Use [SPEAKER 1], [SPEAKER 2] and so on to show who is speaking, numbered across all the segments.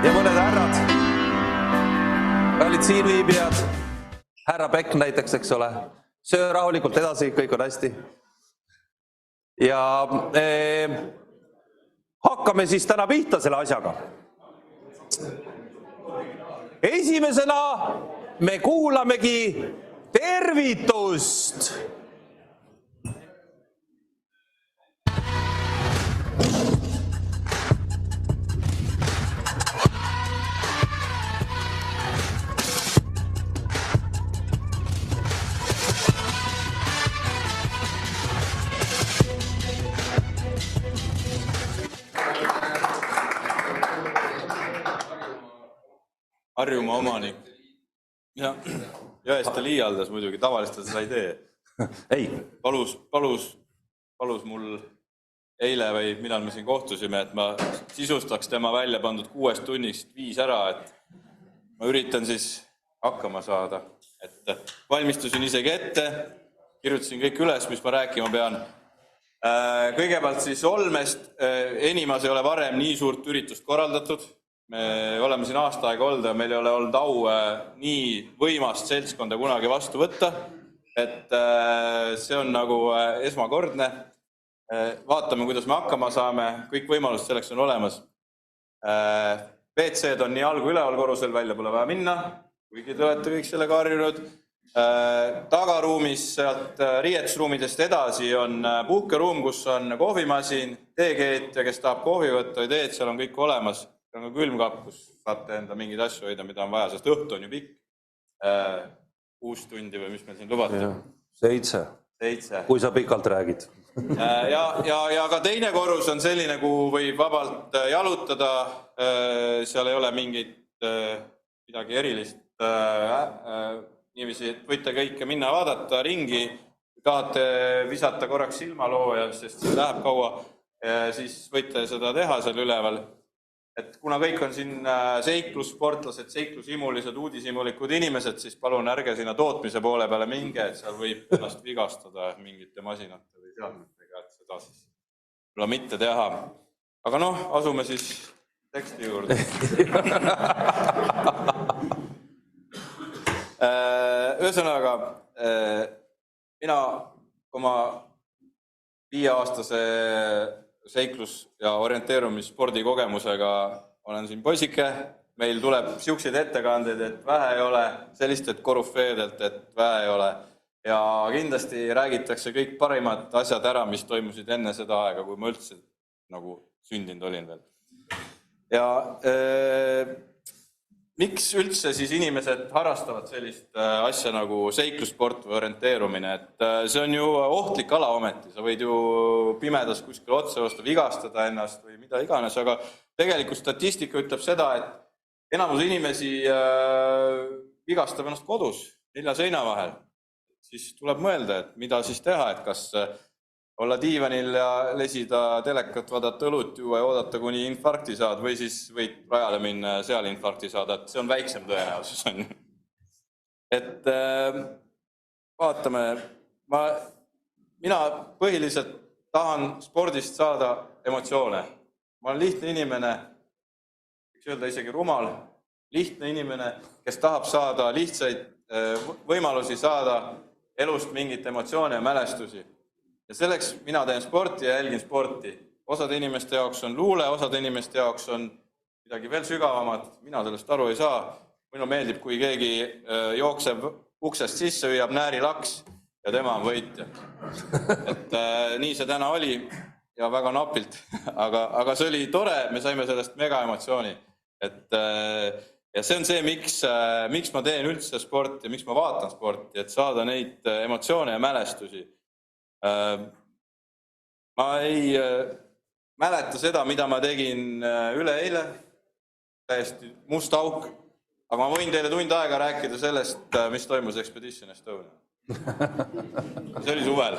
[SPEAKER 1] ja mõned härrad, olid siin viibijad, härra Pekk näiteks, eks ole, söö rahulikult edasi, kõik on hästi. Ja hakkame siis täna pihta selle asjaga. Esimesena me kuulamegi tervitust.
[SPEAKER 2] Harjumaa omanik. Ja eest ta liialdas muidugi, tavaliselt seda ei tee.
[SPEAKER 1] Ei.
[SPEAKER 2] Palus mul eile või millal me siin kohtusime, et ma sisustaks tema välja pandud 6 tunnist 5 ära, et ma üritan siis hakkama saada. Et valmistusin isegi ette, kirjutasin kõik üles, mis ma rääkima pean. Kõigepealt siis Olmest, Enimas ei ole varem nii suurt üritust korraldatud. Me oleme siin aasta aega olnud ja meil ei ole olnud au nii võimast seltskonda kunagi vastu võtta, et see on nagu esmakordne. Vaatame, kuidas me hakkama saame, kõik võimalused selleks on olemas. WC-d on nii all kui üleval korrusel, välja pole vaja minna, kuigi te olete kõik sellega harjunud. Tagaruumis sealt riietusruumidest edasi on puhkeruum, kus on kohvimasin, teekeet ja kes tahab kohvi võtta või teed, seal on kõik olemas. See on ka külmkapp, kus saate enda mingeid asju hoida, mida on vaja, sest õhtu on ju pikk. 6 tundi või mis meil siin lubati?
[SPEAKER 1] 7. Kui sa pikalt räägid.
[SPEAKER 2] Ja ka teine korrus on selline, kuhu võib vabalt jalutada. Seal ei ole mingit midagi erilist. Niiviisi, et võite kõike minna vaadata ringi. Kui tahate visata korraks silmalooja, sest see läheb kaua, siis võite seda teha seal üleval. Et kuna kõik on siin seiklussportlased, seiklusimulised, uudisimulikud inimesed, siis palun ärge sinna tootmise poole peale minge, et seal võib ennast vigastada mingite masinate või seadmetega, et seda siis võib mitte teha. Aga asume siis teksti juurde. Ühesõnaga, mina oma 5-aastase seiklus- ja orienteerumisspordi kogemusega olen siin poisike. Meil tuleb siukseid ettekandeid, et vähe ei ole, sellistelt korufeedelt, et vähe ei ole. Ja kindlasti räägitakse kõik parimad asjad ära, mis toimusid enne seda aega, kui ma üldse nagu sündinud olin veel. Ja miks üldse siis inimesed harrastavad sellist asja nagu seiklusport või orienteerumine? Et see on ju ohtlik ala ometi, sa võid ju pimedas kuskil otse osta, vigastada ennast või mida iganes, aga tegelikult statistika ütleb seda, et enamus inimesi vigastab ennast kodus 4 seina vahel. Siis tuleb mõelda, et mida siis teha, et kas olla diivanil ja lesida telekat, vaadata õlut juua ja oodata, kuni infarkti saad või siis võid rajale minna ja seal infarkti saada, et see on väiksem tõenäosus. Et vaatame, mina põhiliselt tahan spordist saada emotsioone. Ma olen lihtne inimene, võiks öelda isegi rumal, lihtne inimene, kes tahab saada lihtsaid võimalusi saada elust mingit emotsioone ja mälestusi. Ja selleks mina teen sporti ja jälgin sporti. Osad inimeste jaoks on luule, osad inimeste jaoks on midagi veel sügavamat. Mina sellest aru ei saa. Minul meeldib, kui keegi jookseb uksest sisse, hüüab näärilaks ja tema on võitja. Et nii see täna oli ja väga napilt. Aga see oli tore, me saime sellest mega emotsiooni. Ja see on see, miks ma teen üldse sporti ja miks ma vaatan sporti, et saada neid emotsioone ja mälestusi. Ma ei mäleta seda, mida ma tegin üleeile, täiesti must auk, aga ma võin teile tund aega rääkida sellest, mis toimus Expedition Estonia. See oli suvel.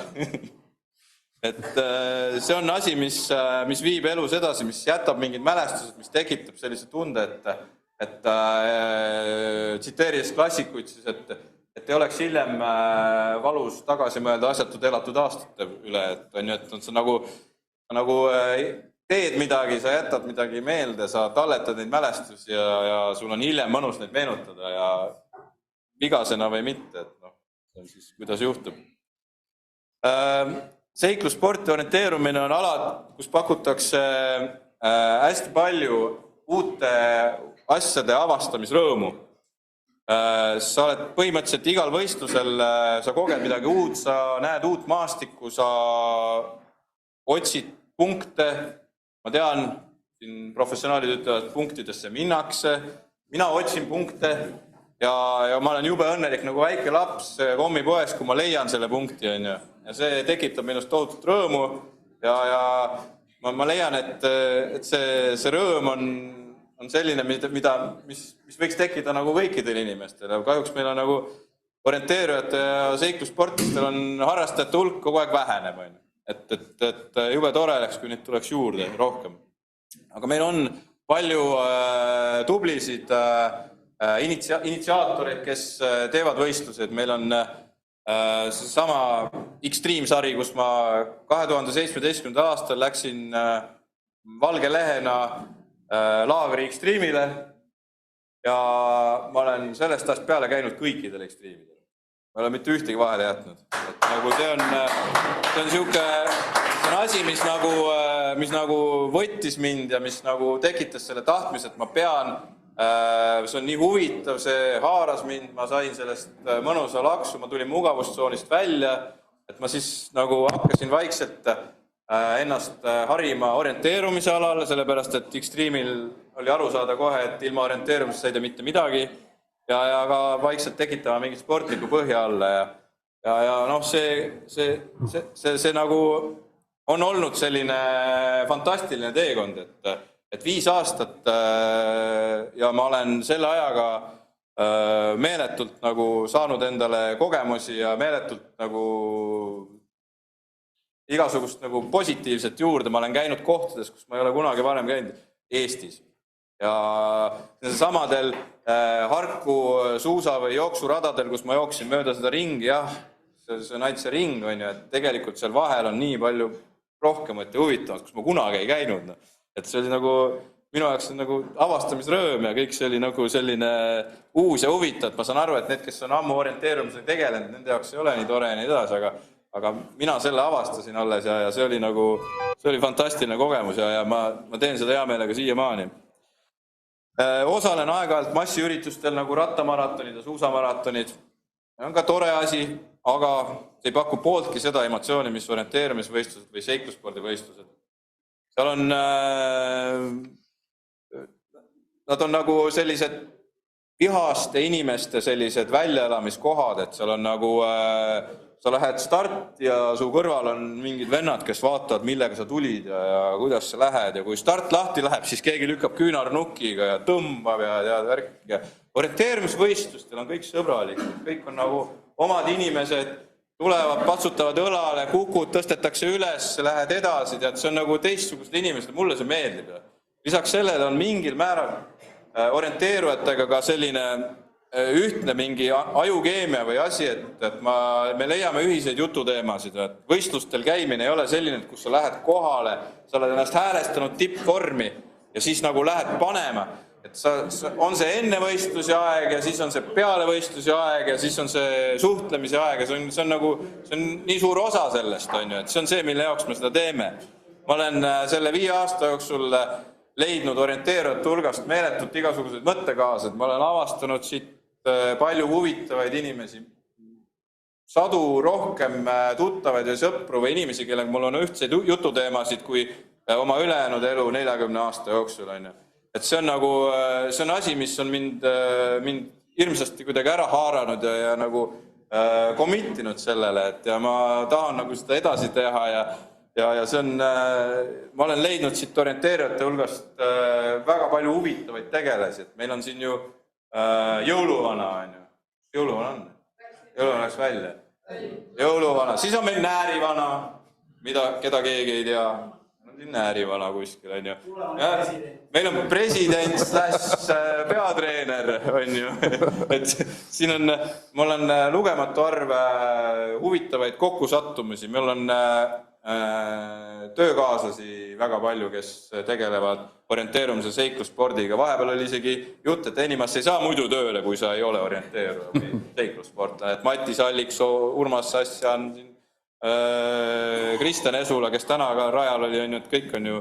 [SPEAKER 2] Et see on asi, mis viib elus edasi, mis jätab mingid mälestused, mis tekitab sellise tunde, et tsiteerides klassikuid, siis, et ei oleks hiljem valus tagasi mõelda asjatud elatud aastate üle, et on see nagu teed midagi, sa jätad midagi meelde, sa talletad neid mälestusi ja sul on hiljem mõnus neid meenutada ja vigasena või mitte, et noh, see on siis, kuidas juhtub. Seiklussporti orienteerumine on alad, kus pakutakse hästi palju uute asjade avastamisrõõmu. Sa oled põhimõtteliselt igal võistlusel, sa koged midagi uut, sa näed uut maastikku, sa otsid punkte. Ma tean, siin professionaalid ütlevad, et punktidesse minnakse. Mina otsin punkte ja ma olen jube õnnelik nagu väike laps kommipoes, kui ma leian selle punkti. Ja see tekitab minust tohutut rõõmu ja ma leian, et see rõõm on selline, mis võiks tekkida nagu kõikidel inimestel. Kahjuks meil on nagu orienteerujate ja seiklussportistel on harrastajate hulk kogu aeg väheneb. Et jube tore oleks, kui neid tuleks juurde rohkem. Aga meil on palju tublisid initsiaatoreid, kes teevad võistlused. Meil on seesama Extreme-sari, kus ma 2017. aastal läksin valge lehena laagri Extreme'ile ja ma olen sellest ajast peale käinud kõikidel Extreme'idel. Ma ei ole mitte ühtegi vahele jätnud. Et nagu see on asi, mis nagu võttis mind ja mis nagu tekitas selle tahtmise, et ma pean. See on nii huvitav, see haaras mind, ma sain sellest mõnusa laksu, ma tulin mugavustsoonist välja, et ma siis nagu hakkasin vaikselt ennast harima orienteerumise alal, sellepärast, et Extreme'il oli aru saada kohe, et ilma orienteerumisest ei tee mitte midagi ja ka vaikselt tekitama mingit sportliku põhja alla ja noh, see nagu on olnud selline fantastiline teekond, et 5 aastat ja ma olen selle ajaga meeletult nagu saanud endale kogemusi ja meeletult nagu igasugust nagu positiivset juurde. Ma olen käinud kohtades, kus ma ei ole kunagi varem käinud Eestis. Ja samadel Harku suusa- või jooksuradadel, kus ma jooksin mööda seda ringi, jah, see on ainult see ring, et tegelikult seal vahel on nii palju rohkemat ja huvitavat, kus ma kunagi ei käinud. Et see oli nagu, minu jaoks on nagu avastamisrõõm ja kõik see oli nagu selline uus ja huvitav. Ma saan aru, et need, kes on ammu orienteerumisega tegelenud, nende jaoks ei ole nii tore ja nii edasi, aga mina selle avastasin alles ja see oli fantastiline kogemus ja ma teen seda hea meelega siiamaani. Osalen aeg-ajalt massiüritustel nagu rattamaratonid ja suusamaratonid. See on ka tore asi, aga see ei paku pooltki seda emotsiooni, mis orienteerumisvõistlused või seikluspordivõistlused. Seal on, nad on nagu sellised vihaste inimeste sellised väljaelamiskohad, et seal on nagu sa lähed start ja su kõrval on mingid vennad, kes vaatavad, millega sa tulid ja kuidas sa lähed. Ja kui start lahti läheb, siis keegi lükkab küünarnukiga ja tõmbab ja värk. Orienteerumisvõistlustel on kõik sõbralikud. Kõik on nagu omad inimesed, tulevad, patsutavad õlale, kukud, tõstetakse üles, lähed edasi. See on nagu teistsugused inimesed. Mulle see meeldib. Lisaks sellele on mingil määral orienteerujatega ka selline ühtne mingi ajukeemia või asi, et me leiame ühiseid jututeemasid. Võistlustel käimine ei ole selline, et kus sa lähed kohale, sa oled ennast häälestanud tippvormi ja siis nagu lähed panema. Et on see enne võistluse aeg ja siis on see peale võistluse aeg ja siis on see suhtlemise aeg ja see on nii suur osa sellest, et see on see, mille jaoks me seda teeme. Ma olen selle 5 aasta jooksul leidnud orienteerujate hulgast meeletult igasuguseid mõttekaased. Ma olen avastanud siit palju huvitavaid inimesi, sadu rohkem tuttavaid ja sõpru või inimesi, kellega mul on ühtseid jututeemasid kui oma ülejäänud elu 40 aasta jooksul. Et see on asi, mis on mind hirmsasti kuidagi ära haaranud ja nagu committinud sellele, et ja ma tahan nagu seda edasi teha ja see on, ma olen leidnud siit orienteerijate hulgast väga palju huvitavaid tegelasi, et meil on siin ju jõuluvana on ju. Jõuluvana on? Jõuluvana läks välja. Jõuluvana. Siis on meil näärivana, keda keegi ei tea. On siin näärivana kuskil on ju. Meil on president / peatreener on ju. Et siin on, mul on lugematu arv huvitavaid kokkusattumusi. Meil on töökaaslasi väga palju, kes tegelevad orienteerumise seiklusspordiga. Vahepeal oli isegi jutt, et Enimas ei saa muidu tööle, kui sa ei ole orienteeruja või seiklussportlane. Et Matis Alliksoo, Urmas Sassjan, Kristjan Esula, kes täna ka rajal oli, on ju, et kõik on ju.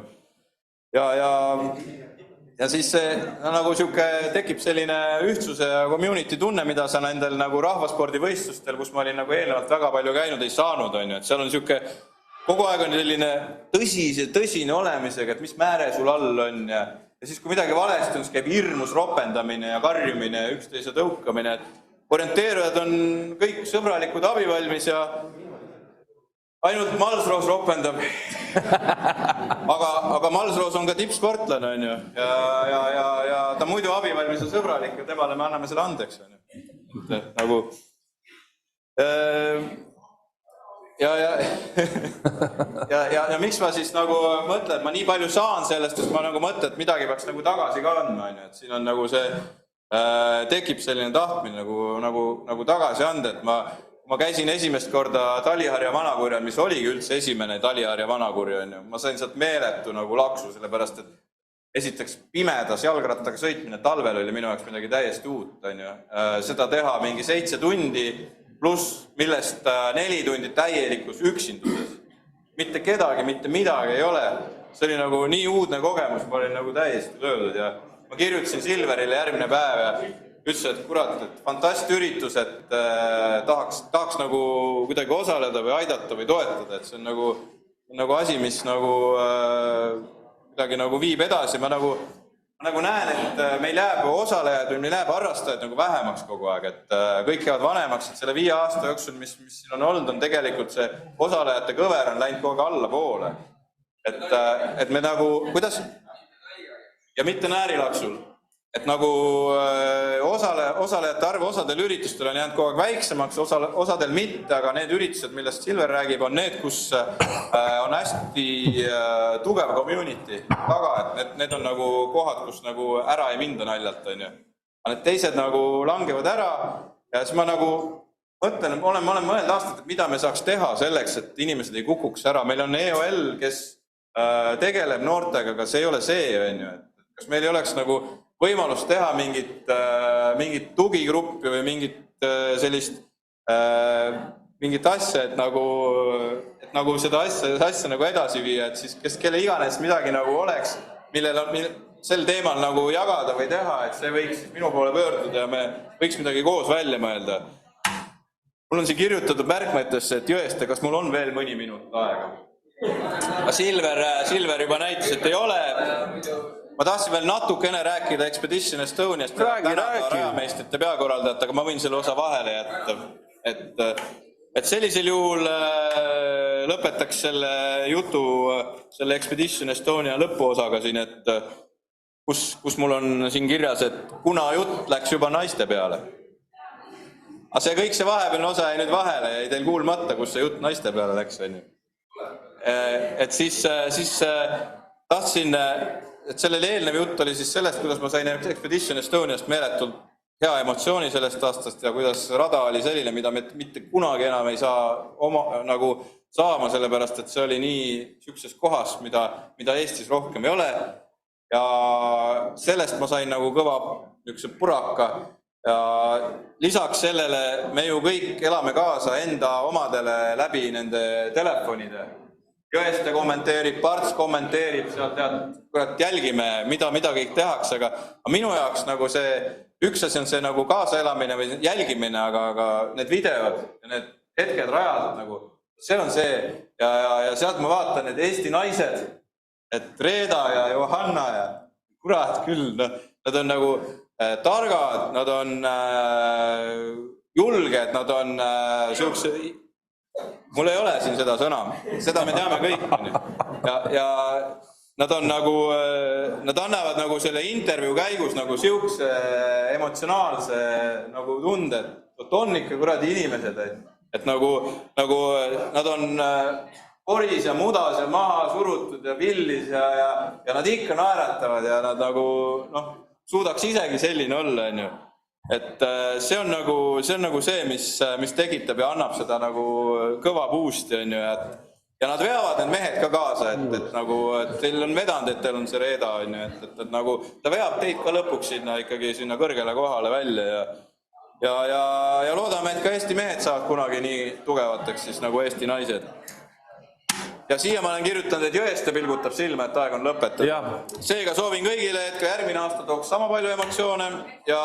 [SPEAKER 2] Ja siis see nagu siuke tekib selline ühtsuse ja community tunne, mida sa nendel nagu rahvaspordivõistlustel, kus ma olin nagu eelnevalt väga palju käinud, ei saanud, on ju. Et seal on siuke, kogu aeg on selline tõsine olemisega, et mis määre sul all on ja siis kui midagi valesti on, siis käib hirmus ropendamine ja karjumine ja üksteise tõukamine. Orienteerujad on kõik sõbralikud, abivalmis ja ainult Malsroos ropendab. Aga Malsroos on ka tippsportlane, on ju. Ja ta muidu abivalmis ja sõbralik ja temale me anname selle andeks, on ju. Nagu... Ja miks ma siis nagu mõtlen, et ma nii palju saan sellest, et ma nagu mõtlen, et midagi peaks nagu tagasi kandma, on ju. Et siin on nagu see, tekib selline tahtmine nagu tagasi anda, et ma käisin esimest korda Taliharja vanakurjal, mis oligi üldse esimene Taliharja vanakurja, on ju. Ma sain sealt meeletu nagu laksu, sellepärast, et esiteks pimedas jalgrattaga sõitmine talvel oli minu jaoks midagi täiesti uut, on ju. Seda teha mingi 7 tundi pluss, millest 4 tundi täielikus üksinduses. Mitte kedagi, mitte midagi ei ole. See oli nagu nii uudne kogemus, ma olin nagu täiesti löödud ja ma kirjutasin Silverile järgmine päev ja ütles, et kurat, et fantastiüritus, et tahaks nagu kuidagi osaleda või aidata või toetada, et see on nagu asi, mis midagi nagu viib edasi. Ma nagu näen, et meil jääb osalejaid või meil jääb harrastajaid nagu vähemaks kogu aeg, et kõik jäävad vanemaks, et selle 5 aasta jooksul, mis siin on olnud, on tegelikult see osalejate kõver on läinud kogu aeg alla poole. Et me nagu, kuidas? Ja mitte näärilaksul. Et nagu osalejate arv osadel üritustel on jäänud kogu aeg väiksemaks, osadel mitte, aga need üritused, millest Silver räägib, on need, kus on hästi tugev community taga, et need on nagu kohad, kus nagu ära ei minda naljalt, on ju. Aga need teised nagu langevad ära ja siis ma nagu mõtlen, olen mõelnud aastat, et mida me saaks teha selleks, et inimesed ei kukuks ära. Meil on EOL, kes tegeleb noortega, aga see ei ole see, on ju. Kas meil ei oleks nagu võimalust teha mingit tugigruppi või mingit sellist mingit asja, et nagu seda asja nagu edasi viia, et siis kelle iganes midagi nagu oleks, millel on sel teemal nagu jagada või teha, et see võiks minu poole pöörduda ja me võiks midagi koos välja mõelda. Mul on siin kirjutatud märkmetesse, et Jõeste, kas mul on veel mõni minut aega? Silver juba näitas, et ei ole. Ma tahtsin veel natukene rääkida Expedition Estoniast ja tänada rajameistrite peakorraldajat, aga ma võin selle osa vahele jätta. Et sellisel juhul lõpetaks selle jutu selle Expedition Estonia lõpuosaga siin, et kus mul on siin kirjas, et kuna jutt läks juba naiste peale. Aga see kõik see vahepealne osa jäi nüüd vahele ja ei teil kuulmata, kus see jutt naiste peale läks. Et siis tahtsin... Et sellel eelnev jutt oli siis sellest, kuidas ma sain Expedition Estoniast meeletult hea emotsiooni sellest aastast ja kuidas rada oli selline, mida me mitte kunagi enam ei saa nagu saama, sellepärast, et see oli nii siukses kohas, mida Eestis rohkem ei ole. Ja sellest ma sain nagu kõva niisuguse puraka ja lisaks sellele me ju kõik elame kaasa enda omadele läbi nende telefonide. Jõeste kommenteerib, Parts kommenteerib, sealt jälgime, mida kõik tehakse, aga minu jaoks nagu see, üks asi on see nagu kaasaelamine või jälgimine, aga need videod ja need hetked rajad, nagu, see on see ja sealt ma vaatan need Eesti naised, et Reeda ja Johanna ja kurat küll, nad on nagu targad, nad on julged, nad on siukse... Mul ei ole siin seda sõna, seda me teame kõik. Ja nad on nagu, nad annavad nagu selle intervjuu käigus nagu siukse emotsionaalse nagu tunde, et on ikka kuradi inimesed, et nagu nad on koris ja mudas ja maha surutud ja pillis ja nad ikka naeratavad ja nad nagu suudaks isegi selline olla, on ju. Et see on nagu see, mis tekitab ja annab seda nagu kõva boosti, on ju, ja nad veavad need mehed ka kaasa, et nagu et teil on vedanud, et teil on see Reeda, on ju, et nagu ta veab teid ka lõpuks sinna ikkagi sinna kõrgele kohale välja ja loodame, et ka Eesti mehed saavad kunagi nii tugevateks siis nagu Eesti naised. Ja siia ma olen kirjutanud, et Jõeste pilgutab silma, et aeg on lõpetada. Seega soovin kõigile, et ka järgmine aasta tooks sama palju emotsioone ja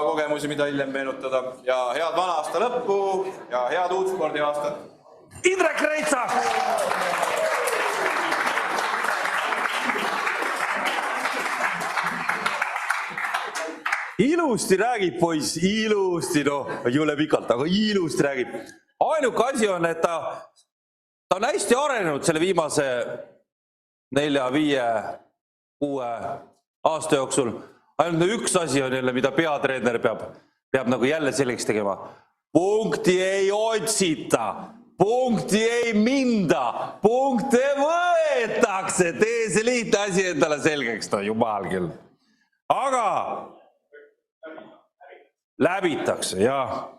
[SPEAKER 2] kogemusi, mida hiljem meenutada. Ja head vana aasta lõppu ja head uut spordiaastat.
[SPEAKER 1] Indrek Reitsak! Ilusti räägib, poiss, ilusti, jõule pikalt, aga ilusti räägib. Ainuke asi on, et ta on hästi arenenud selle viimase 4, 5, 6 aasta jooksul. Ainult üks asi on jälle, mida peatreener peab nagu jälle selgeks tegema. Punkti ei otsita, punkti ei minda, punkte võetakse. Tee see lihtne asi endale selgeks, jumal küll. Aga läbitakse, jah.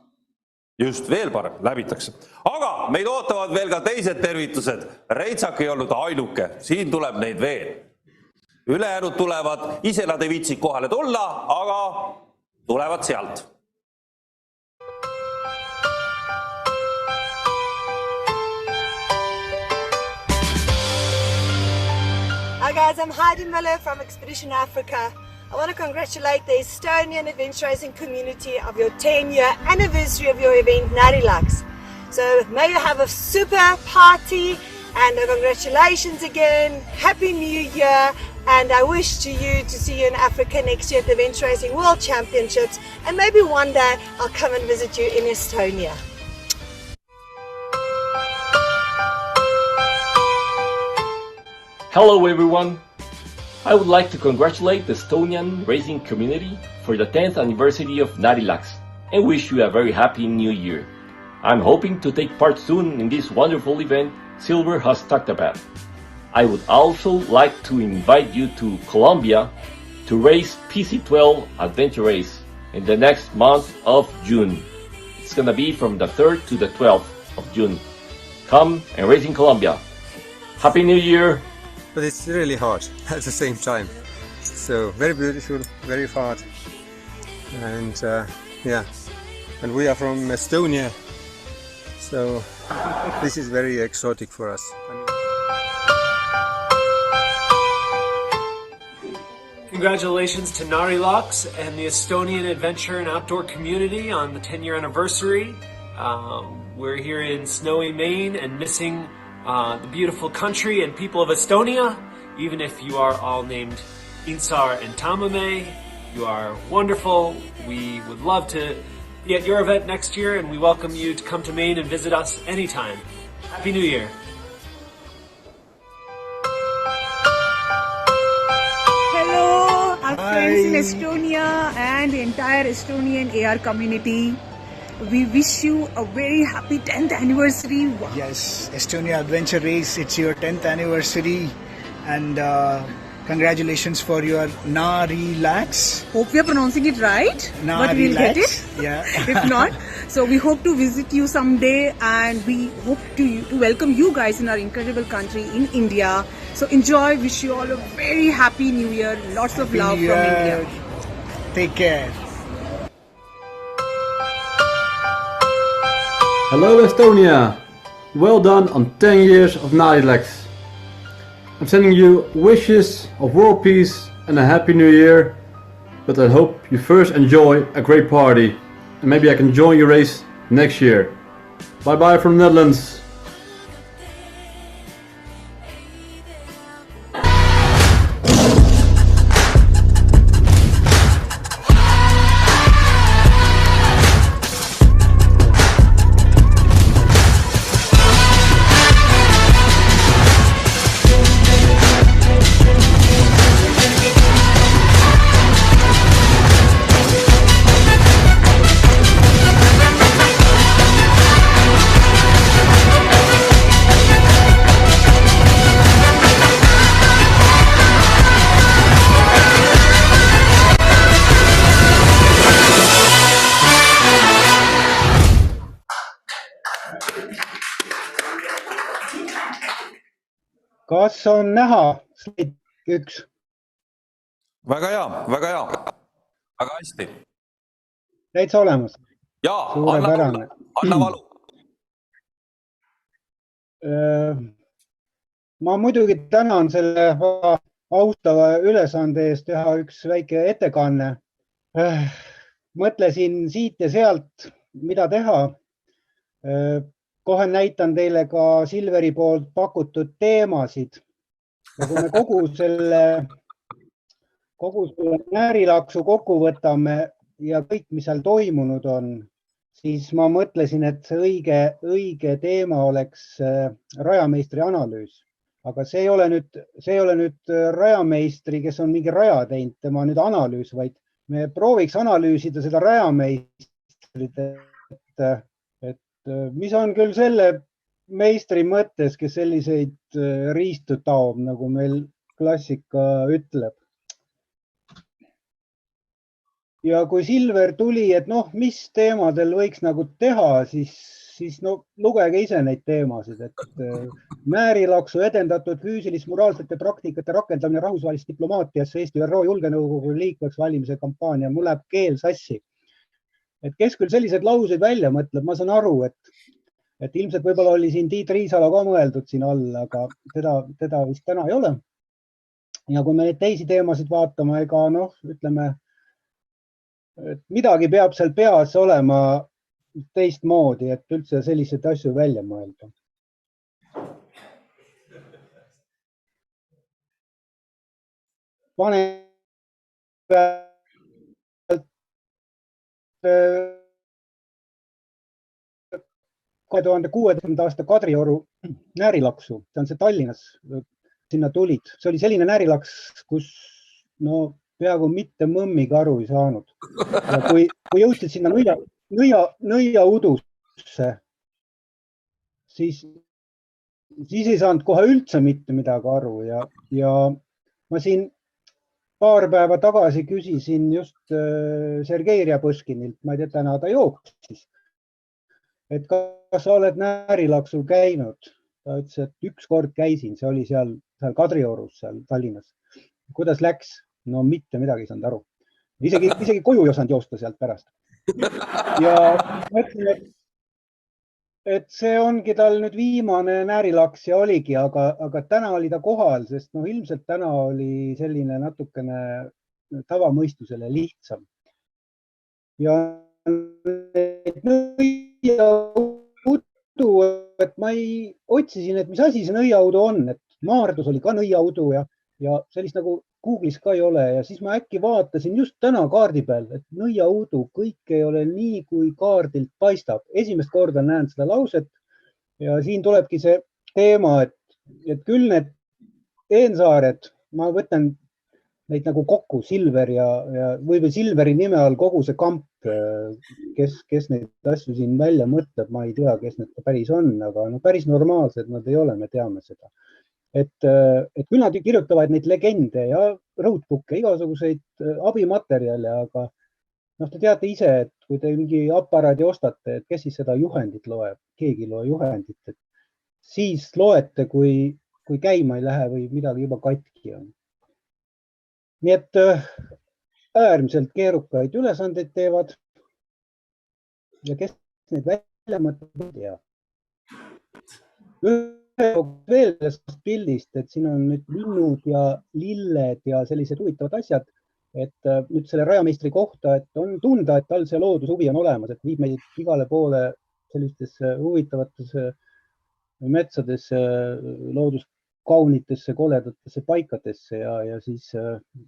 [SPEAKER 1] Just veel parem, läbitakse. Aga meid ootavad veel ka teised tervitused. Reitsak ei olnud ainuke, siin tuleb neid veel. Ülejäänud tulevad, ise nad ei viitsi kohale tulla, aga tulevad sealt.
[SPEAKER 3] Hi guys, I'm Heidi Miller from Expedition Africa. I want to congratulate the Estonian adventure racing community of your 10-year anniversary of your event, Narilux. So may you have a super party and congratulations again. Happy New Year. And I wish to see you in Africa next year at the Adventure Racing World Championships. And maybe one day I'll come and visit you in Estonia.
[SPEAKER 4] Hello everyone! I would like to congratulate the Estonian racing community for the 10th anniversary of Narilux and wish you a very happy new year. I'm hoping to take part soon in this wonderful event Silver has talked about. I would also like to invite you to Colombia to race PC12 Adventure Race in the next month of June. It's gonna be from the 3rd to the 12th of June. Come and race in Colombia. Happy New Year!
[SPEAKER 5] But it's really hard at the same time. So very beautiful, very hard. And yeah, and we are from Estonia. So this is very exotic for us.
[SPEAKER 6] Congratulations to Narilux and the Estonian adventure and outdoor community on the 10-year anniversary. We're here in snowy Maine and missing the beautiful country and people of Estonia. Even if you are all named Insar and Tamame, you are wonderful. We would love to be at your event next year, and we welcome you to come to Maine and visit us anytime. Happy New Year.
[SPEAKER 7] Hello, our friends in Estonia and the entire Estonian AR community. We wish you a very happy 10th anniversary. Wow.
[SPEAKER 8] Yes, Estonia Adventure Race, it's your 10th anniversary, and congratulations for your Narilux.
[SPEAKER 7] Hope we are pronouncing it right, but we'll get it.
[SPEAKER 8] Yeah.
[SPEAKER 7] If not, so we hope to visit you someday, and we hope to welcome you guys in our incredible country in India. So enjoy, wish you all a very happy New Year, lots of love from India.
[SPEAKER 8] Take care.
[SPEAKER 9] Hello Estonia! Well done on 10 years of Narilux. I'm sending you wishes of world peace and a happy new year, but I hope you first enjoy a great party and maybe I can join your race next year. Bye bye from the Netherlands!
[SPEAKER 10] Kas on näha slaid 1?
[SPEAKER 1] Väga hea, väga hea. Väga hästi.
[SPEAKER 10] Täitsa olemas?
[SPEAKER 1] Jaa,
[SPEAKER 10] Suurepärane.
[SPEAKER 1] anna valu.
[SPEAKER 10] Ma muidugi tänan selle austava ülesande eest teha üks väike ettekanne. Mõtlesin siit ja sealt, mida teha. Kohe näitan teile ka Silveri poolt pakutud teemasid. Ja kui me kogu selle Näärilaksu kokku võtame ja kõik, mis seal toimunud on, siis ma mõtlesin, et see õige teema oleks rajameistri analüüs. Aga see ei ole nüüd rajameistri, kes on mingi raja teinud, tema nüüd analüüs, vaid me prooviks analüüsida seda rajameistrit, et mis on küll selle meistri mõttes, kes selliseid riistu taob, nagu meil klassika ütleb. Ja kui Silver tuli, et mis teemadel võiks nagu teha, siis lugege ise neid teemasid, et Näärilaksu edendatud füüsilis-moraalsete praktikate rakendamine rahvusvahelist diplomaatiasse Eesti ÜRO julgenõukogu liikmeks valimise kampaania. Mul läheb keel sassi. Et kes küll sellised lauseid välja mõtleb, ma saan aru, et ilmselt võib-olla oli siin Tiit Riisalo ka mõeldud siin all, aga teda vist täna ei ole. Ja kui me neid teisi teemasid vaatame, ega ütleme, et midagi peab seal peas olema teistmoodi, et üldse selliseid asju välja mõelda. Pane 2016. aasta Kadrioru Näärilaksu, see on see Tallinnas, sinna tulid. See oli selline Näärilaks, kus peaaegu mitte mõmmiga aru ei saanud. Ja kui jõudsid sinna nõiaudusse, siis ei saanud kohe üldse mitte midagi aru ja ma siin paar päeva tagasi küsisin just Sergei Ryabõškinilt, ma ei tea, täna ta jooksis, et kas sa oled Näärilaksul käinud? Ta ütles, et üks kord käisin, see oli seal Kadriorus, seal Tallinnas. Kuidas läks? No mitte midagi ei saanud aru. Isegi koju ei osanud joosta sealt pärast. Ja mõtlen, et see ongi tal nüüd viimane Näärilaks ja oligi, aga täna oli ta kohal, sest ilmselt täna oli selline natukene tavamõistusele lihtsam. Ja nõiaudu, et ma otsisin, et mis asi see nõiaudu on, et Maardus oli ka nõiaudu ja sellist nagu Google'is ka ei ole ja siis ma äkki vaatasin just täna kaardi peal, et nõiaudu kõik ei ole nii, kui kaardilt paistab. Esimest korda näen seda lauset ja siin tulebki see teema, et küll need eensaared, ma võtan neid nagu kokku, Silver või Silveri nime all kogu see kamp, kes neid asju siin välja mõtleb, ma ei tea, kes need päris on, aga päris normaalsed nad ei ole, me teame seda. Et küll nad kirjutavad neid legende ja roadbook'e, igasuguseid abimaterjale, aga te teate ise, et kui te mingi aparaadi ostate, et kes siis seda juhendit loeb, keegi loe juhendit, et siis loete, kui käima ei lähe või midagi juba katki on. Nii et äärmiselt keerukaid ülesandeid teevad ja kes neid välja mõtleb, ei tea. Veel sellest pildist, et siin on nüüd linnud ja lilled ja sellised huvitavad asjad, et nüüd selle rajameistri kohta, et on tunda, et tal see loodushuvi on olemas, et viib meid igale poole sellistesse huvitavatesse metsadesse, looduskaunitesse, koledatesse paikadesse ja siis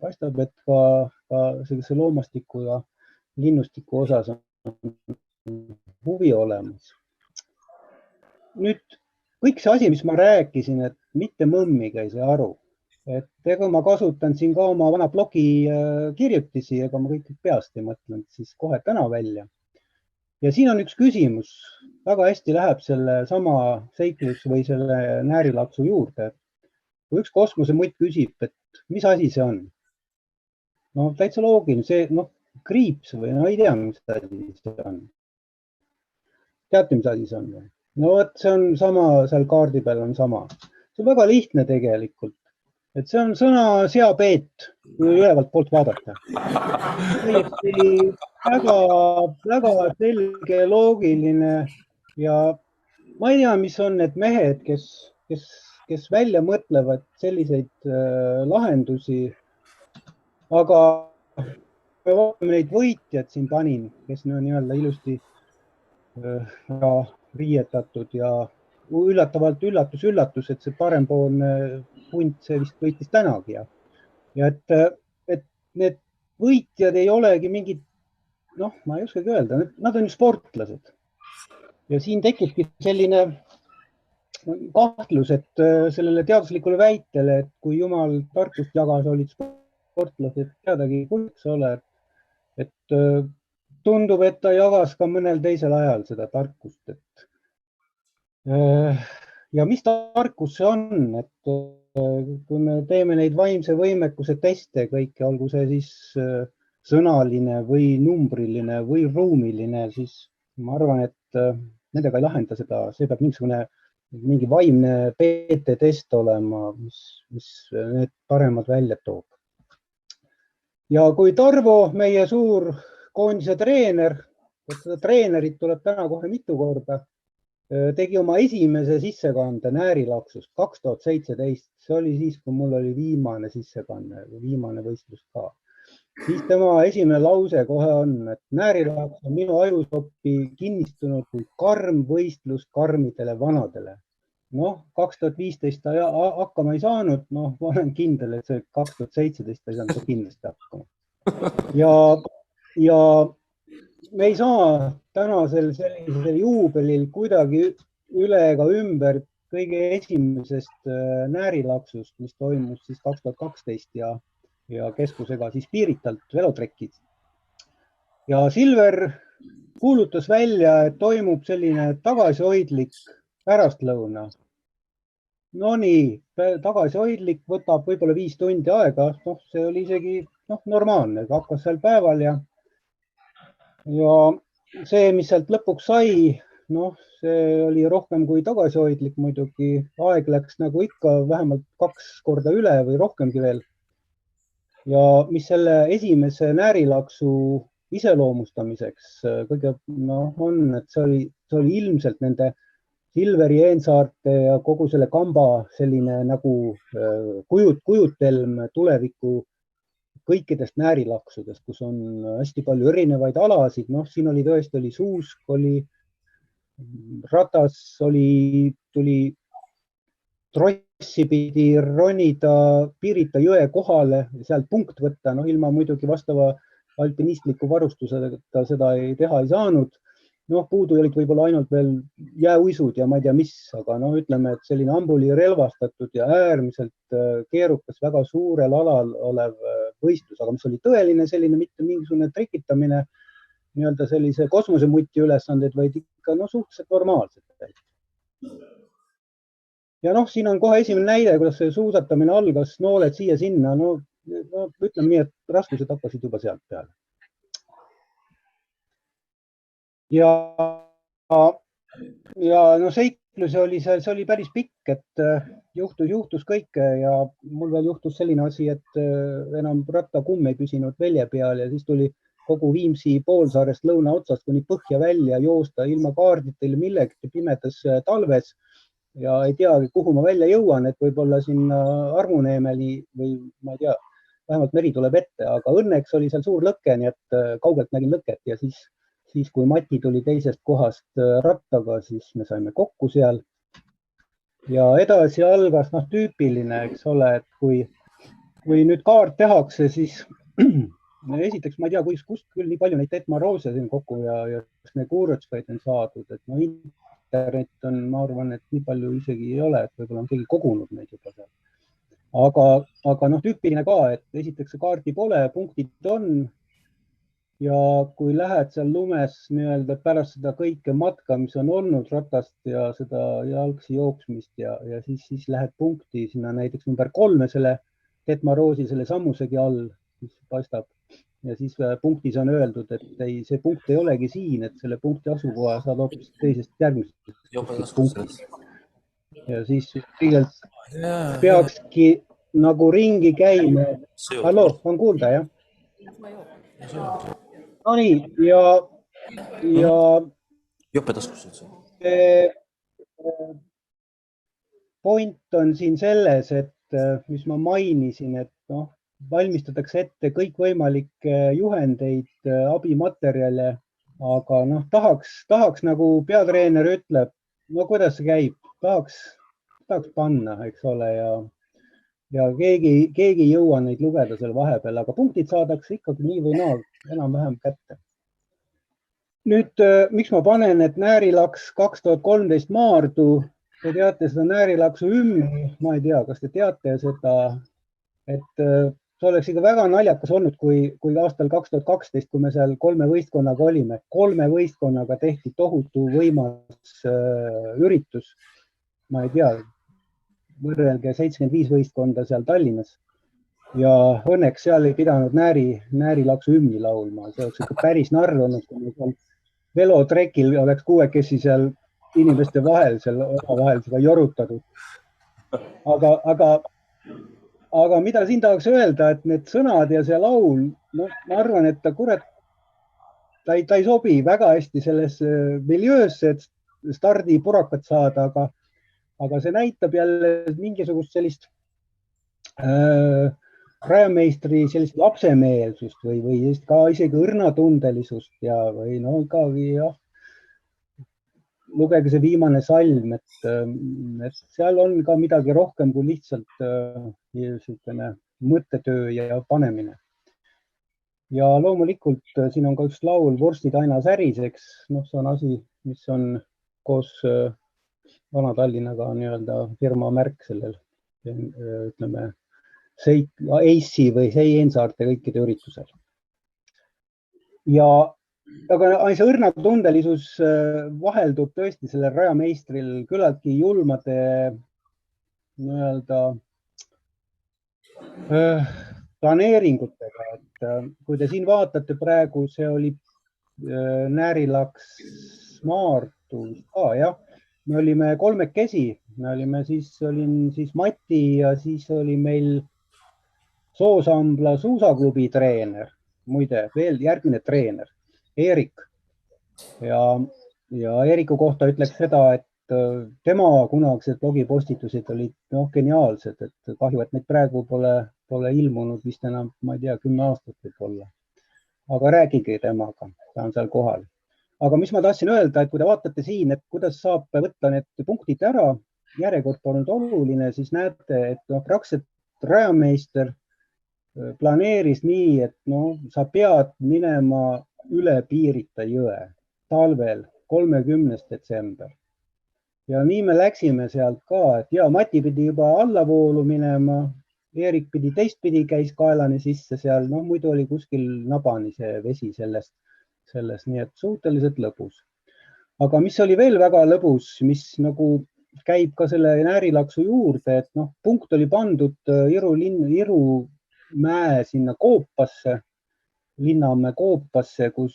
[SPEAKER 10] paistab, et ka sellise loomastiku ja linnustiku osas on huvi olemas. Nüüd kõik see asi, mis ma rääkisin, et mitte mõmmiga ei saa aru. Et ega ma kasutan siin ka oma vana blogi kirjutisi, ega ma kõik peast ei mõtlenud siis kohe täna välja. Ja siin on üks küsimus, väga hästi läheb selle sama seiklus või selle Näärilaksu juurde. Kui üks kosmosemutt küsib, et mis asi see on? No täitsa loogiline, see kriips või ei tea, mis asi see on. Teate, mis asi see on? No see on sama, seal kaardi peal on sama. see on väga lihtne tegelikult. Et see on sõna seapeet, kui ülevalt poolt vaadata. Väga selge, loogiline ja ma ei tea, mis on need mehed, kes välja mõtlevad selliseid lahendusi, aga me vaatame neid võitjad siin panin, kes on nii-öelda ilusti riietatud ja üllatavalt üllatus, et see parempoolne punt, see vist võitis tänagi. Ja et need võitjad ei olegi mingid, ma ei oskagi öelda, nad on ju sportlased. Ja siin tekibki selline kahtlus, et sellele teaduslikule väitele, et kui Jumal tarkust jagas, olid sportlased teadagi, kuidas ole, et tundub, et ta jagas ka mõnel teisel ajal seda tarkust. Ja mis tarkus see on, et kui me teeme neid vaimse võimekuse teste kõike, olgu see siis sõnaline või numbriline või ruumiline, siis ma arvan, et nendega ei lahenda seda, see peab mingi vaimne PT-test olema, mis need paremad välja toob. Ja kui Tarvo, meie suur koondise treener, seda treenerit tuleb täna kohe mitu korda, tegi oma esimese sissekande Näärilaksust 2017. See oli siis, kui mul oli viimane sissekanne, viimane võistlus ka. Siis tema esimene lause kohe on, et Näärilaks on minu ajusoppi kinnistunud kui karm võistlus karmidele vanadele. 2015 ta hakkama ei saanud, ma olen kindel, et see 2017 ei saanud kindlasti hakkama. Ja me ei saa tänasel sellisel juubelil kuidagi üle ega ümber kõige esimesest Näärilaksust, mis toimus siis 2012 ja keskusega siis Piiritalt velotrekid. Ja Silver kuulutas välja, et toimub selline tagasihoidlik pärastlõuna. Nii, tagasihoidlik võtab võib-olla 5 tundi aega, see oli isegi normaalne, hakkas seal päeval ja see, mis sealt lõpuks sai, see oli rohkem kui tagasihoidlik muidugi, aeg läks nagu ikka vähemalt 2 korda üle või rohkemgi veel. Ja mis selle esimese Näärilaksu iseloomustamiseks kõige on, et see oli ilmselt nende Silveri, Eensaarte ja kogu selle kamba selline nagu kujutelm tuleviku kõikidest Näärilaksudest, kus on hästi palju erinevaid alasid. Siin oli tõesti suusk, oli ratas, tuli trossi pidi ronida Pirita jõe kohale ja sealt punkt võtta. Ilma muidugi vastava alpinistliku varustusega seda teha ei saanud. Puudu olid võib-olla ainult veel jääuisud ja ma ei tea mis, aga ütleme, et selline ambuli relvastatud ja äärmiselt keerukas, väga suurel alal olev võistlus, aga mis oli tõeline selline, mitte mingisugune trikitamine, nii-öelda sellise kosmosemuti ülesanded, vaid ikka suhteliselt normaalselt. Ja siin on kohe esimene näide, kuidas see suusatamine algas, nooled siia-sinna, ütleme nii, et raskused hakkasid juba sealt peale. Ja seiklus oli, see oli päris pikk, et juhtus kõike ja mul veel juhtus selline asi, et enam rattakumm ei püsinud velje peal ja siis tuli kogu Viimsi poolsaarest lõuna otsast kuni põhja välja joosta ilma kaardita millegi pimedas talves ja ei teagi, kuhu ma välja jõuan, et võib-olla sinna Armuneemeli või ma ei tea, vähemalt meri tuleb ette, aga õnneks oli seal suur lõke, nii et kaugelt nägin lõket ja siis kui Mati tuli teisest kohast rattaga, siis me saime kokku seal ja edasi algas tüüpiline, eks ole, et kui nüüd kaart tehakse, siis esiteks ma ei tea, kust küll nii palju neid Detmaroose siin kokku ja need kuurutskaid on saadud, et internet on, ma arvan, et nii palju isegi ei ole, et võib-olla on keegi kogunud neid juba seal. Aga tüüpiline ka, et esiteks kaardi pole, punktid on. Ja kui lähed seal lumes nii-öelda pärast seda kõike matka, mis on olnud ratast ja seda jalgsi jooksmist ja siis lähed punkti sinna näiteks number 3 selle Detmaroosi selle sammusegi all, mis paistab. Ja siis punktis on öeldud, et see punkt ei olegi siin, et selle punkti asukoha saad hoopis teisest järgmisest punktist. Ja siis peakski nagu ringi käima. Halloo, on kuulda, jah? No nii, ja
[SPEAKER 1] Jopetaskus.
[SPEAKER 10] Point on siin selles, et mis ma mainisin, et noh, valmistatakse ette kõikvõimalikke juhendeid, abimaterjale, aga noh, tahaks nagu peatreener ütleb, no kuidas see käib, tahaks panna, eks ole, ja keegi ei jõua neid lugeda seal vahepeal, aga punktid saadakse ikkagi nii või naa enam-vähem kätte. Nüüd, miks ma panen, et Näärilaks 2013 Maardu, te teate seda Näärilaksu hümni, ma ei tea, kas te teate seda, et see oleks ikka väga naljakas olnud, kui aastal 2012, kui me seal 3 võistkonnaga olime, 3 võistkonnaga tehti tohutu võimas üritus, ma ei tea, võrrelge 75 võistkonda seal Tallinnas ja õnneks seal ei pidanud Näärilaksu hümni laulma, see oleks ikka päris narr olnud, kui me seal velotrekil oleks 6 seal inimeste vahel, seal omavahel seda jorutatud. Aga mida siin tahaks öelda, et need sõnad ja see laul, no, ma arvan, et ta ei sobi väga hästi sellesse miljöösse, et stardipurakat saada, aga see näitab jälle mingisugust sellist rajameistri sellist lapsemeelsust või ka isegi õrnatundelisust või no ikkagi jah, lugege see viimane salm, et seal on ka midagi rohkem kui lihtsalt mõttetöö ja panemine. Ja loomulikult siin on ka üks laul Vorstid aina säriseks, see on asi, mis on koos Vana-Tallinnaga nii-öelda firma märk sellel, ütleme, Eissi või Seinsaarte kõikide üritusel. Aga see õrnatundelisus vaheldub tõesti sellel rajameistril küllaltki julmade nii-öelda planeeringutega, et kui te siin vaatate praegu, see oli Näärilaks Maardus ka, jah. Me olime 3-kesi, olin siis Mati ja siis oli meil Soosambla suusaklubi treener, muide veel järgmine treener, Eerik. Ja Eeriku kohta ütleks seda, et tema kunagised blogipostitused olid geniaalsed, et kahju, et neid praegu pole ilmunud vist enam, ma ei tea, 10 aastat võib-olla. Aga räägige temaga, ta on seal kohal. Aga mis ma tahtsin öelda, et kui te vaatate siin, et kuidas saab võtta need punktid ära, järjekord polnud oluline, siis näete, et praktiliselt rajameister planeeris nii, et sa pead minema üle Piirita jõe talvel 30. detsember. Ja nii me läksime sealt ka, et Mati pidi juba allavoolu minema, Eerik pidi teistpidi, käis kaelani sisse seal, muidu oli kuskil nabani see vesi selles, nii et suhteliselt lõbus. Aga mis oli veel väga lõbus, mis nagu käib ka selle Näärilaksu juurde, et punkt oli pandud Irumäe sinna Koopasse, Linnamäe Koopasse, kus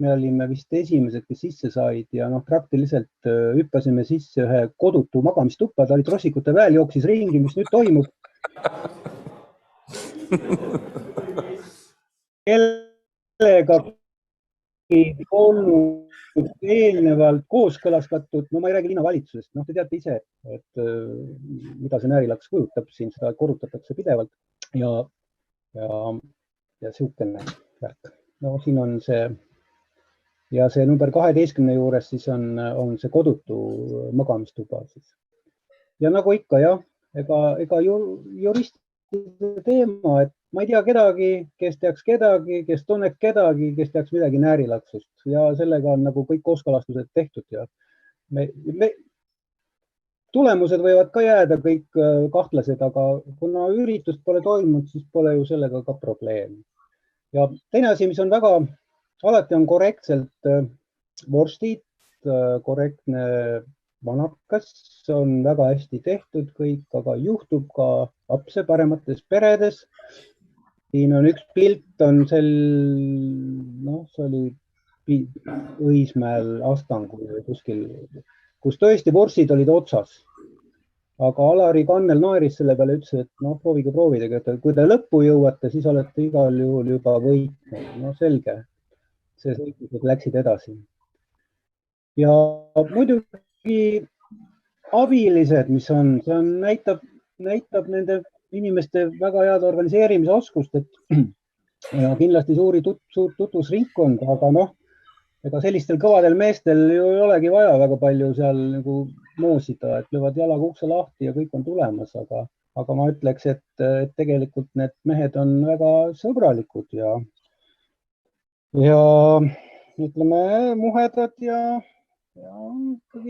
[SPEAKER 10] me olime vist esimesed, kes sisse said ja praktiliselt hüppasime sisse ühe kodutu magamistuppa, ta oli trossikute väel, jooksis ringi, mis nüüd toimub. Kellega olnud eelnevalt kooskõlastatud, ma ei räägi linnavalitsusest, te teate ise, et mida see Näärilaks kujutab, siin seda korrutatakse pidevalt ja siukene värk. Siin on see ja see number 12 juures siis on see kodutu magamistuba. Ja nagu ikka, jah, ega juristide teema, et ma ei tea kedagi, kes teaks kedagi, kes tunneb kedagi, kes teaks midagi Näärilaksust ja sellega on nagu kõik kooskõlastused tehtud ja tulemused võivad ka jääda kõik kahtlased, aga kuna üritust pole toimunud, siis pole ju sellega ka probleemi. Ja teine asi, mis on väga, alati on korrektselt vorstid, korrektne vanakas, on väga hästi tehtud kõik, aga juhtub ka lapse paremates peredes. Siin on üks pilt, on see oli Õismäel Astangul või kuskil, kus tõesti vorstid olid otsas. aga Alari Kannel naeris selle peale, ütles, et noh, proovige, et kui te lõppu jõuate, siis olete igal juhul juba võitnud. No selge, see sõitlused läksid edasi. Ja muidugi abilised, mis on, see on, näitab nende inimeste väga head organiseerimisoskust, et ja kindlasti suur tutvusringkond, aga noh, ega sellistel kõvadel meestel ju ei olegi vaja väga palju seal nagu moosida, et löövad jalaga ukse lahti ja kõik on tulemas, aga ma ütleks, et tegelikult need mehed on väga sõbralikud ja ütleme muhedad ja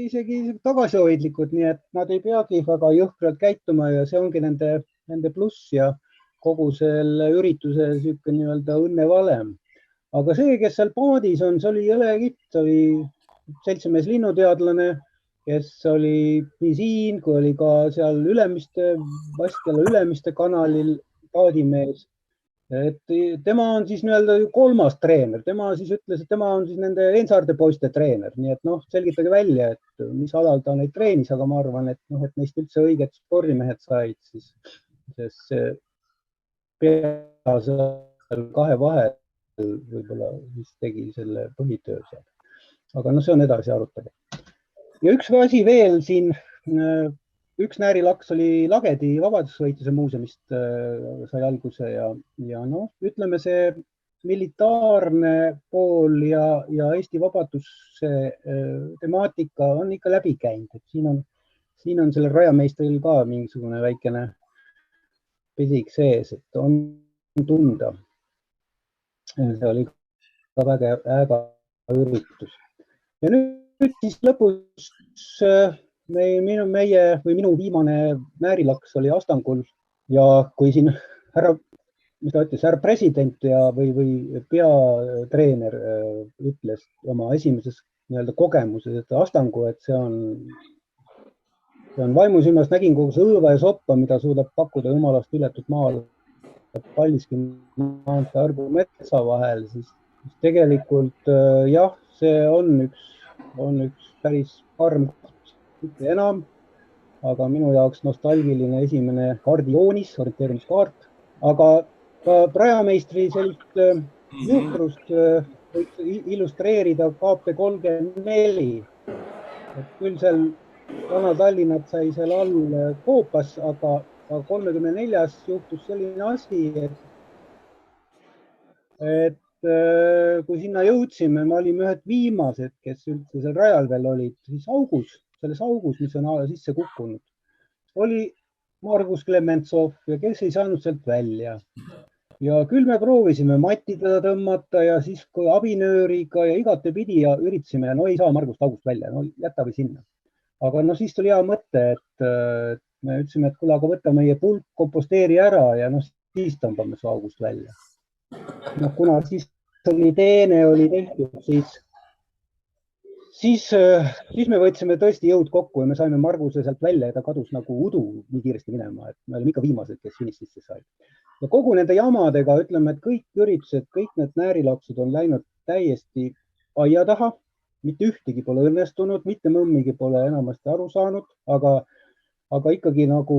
[SPEAKER 10] isegi tagasihoidlikud, nii et nad ei peagi väga jõhkralt käituma ja see ongi nende pluss ja kogu selle ürituse siuke nii-öelda õnnevalem. Aga see, kes seal paadis on, see oli jõle kitt, see oli seltsimees linnuteadlane, kes oli nii siin, kui oli ka seal Vaskjala Ülemiste kanalil paadimees. Et tema on siis nii-öelda kolmas treener, tema siis ütles, et tema on siis nende Ensaarde poiste treener, nii et noh, selgitage välja, et mis alal ta neid treenis, aga ma arvan, et noh, et neist üldse õiged spordimehed said siis, sest see pea seal kahe vahel võib-olla siis tegi selle põhitöö seal. Aga no see on edasi arutada. Ja üks asi veel siin, üks näärilaks oli Lagedi Vabadusvõitluse muuseumist sai alguse ja noh, ütleme see militaarne pool ja Eesti vabaduse temaatika on ikka läbi käinud. Et siin on sellel rajameistril ka mingisugune väikene pisik sees, et on tunda. See oli ka väga äga üritus. Ja nüüd siis lõpus minu viimane näärilaks oli Astangul ja kui siin härra president või peatreener ütles oma esimeses nii-öelda kogemuses, et Astangu, et see on vaimusilmas nägin kogu õõva ja soppa, mida suudab pakkuda jumalast ületud maal Paldiski maantee Argu metsa vahel, siis tegelikult jah, see on üks päris karm mitte enam, aga minu jaoks nostalgiline esimene kaardijoonis, orienteerimiskaart, aga ka rajameistri sellist juhkrust võiks illustreerida KP34. Et küll seal Vana-Tallinnat sai seal all koopas, aga 34. juhtus selline asi, et kui sinna jõudsime, me olime ühed viimased, kes üldse seal rajal veel olid, siis selles augus, mis on sisse kukkunud, oli Margus Klementsov ja kes ei saanud sealt välja. Ja küll me proovisime Mati teda tõmmata ja siis kui abinööriga ja igatepidi ja üritasime ja no ei saa Margust august välja, no jäta või sinna. Aga no siis tuli hea mõte, et me ütlesime, et kuule, aga võta meie pulk, komposteeri ära ja no siis tõmbame su august välja. No kuna siis oli teene, oli tehtud, siis me võtsime tõesti jõud kokku ja me saime Marguse sealt välja ja ta kadus nagu udu nii kiiresti minema, et me olime ikka viimased, kes finišisse sai. Ja kogu nende jamadega ütleme, et kõik üritused, kõik need näärilaksud on läinud täiesti aia taha, mitte ühtegi pole õnnestunud, mitte mõmmigi pole enamasti aru saanud, aga ikkagi nagu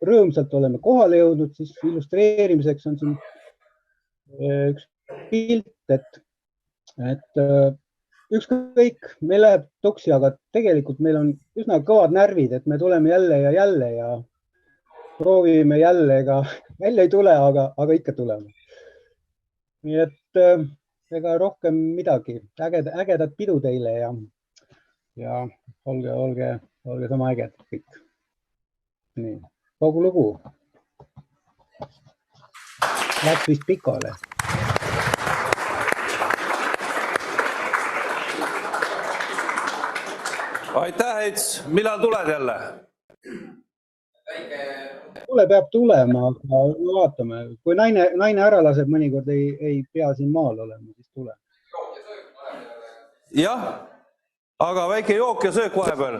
[SPEAKER 10] rõõmsalt oleme kohale jõudnud, siis illustreerimiseks on siin üks pilt, et ükskõik, meil läheb tuksi, aga tegelikult meil on üsna kõvad närvid, et me tuleme jälle ja proovime jälle, ega välja ei tule, aga ikka tuleme. Nii et ega rohkem midagi, ägedat pidu teile ja olge sama äged kõik. Nii, kogu lugu. Läks vist pikale.
[SPEAKER 1] Aitäh, Heits! Millal tuled jälle?
[SPEAKER 10] Tule peab tulema, aga vaatame. Kui naine ära laseb, mõnikord ei pea siin maal olema, siis tule.
[SPEAKER 1] Jah, aga väike jook ja söök vahepeal.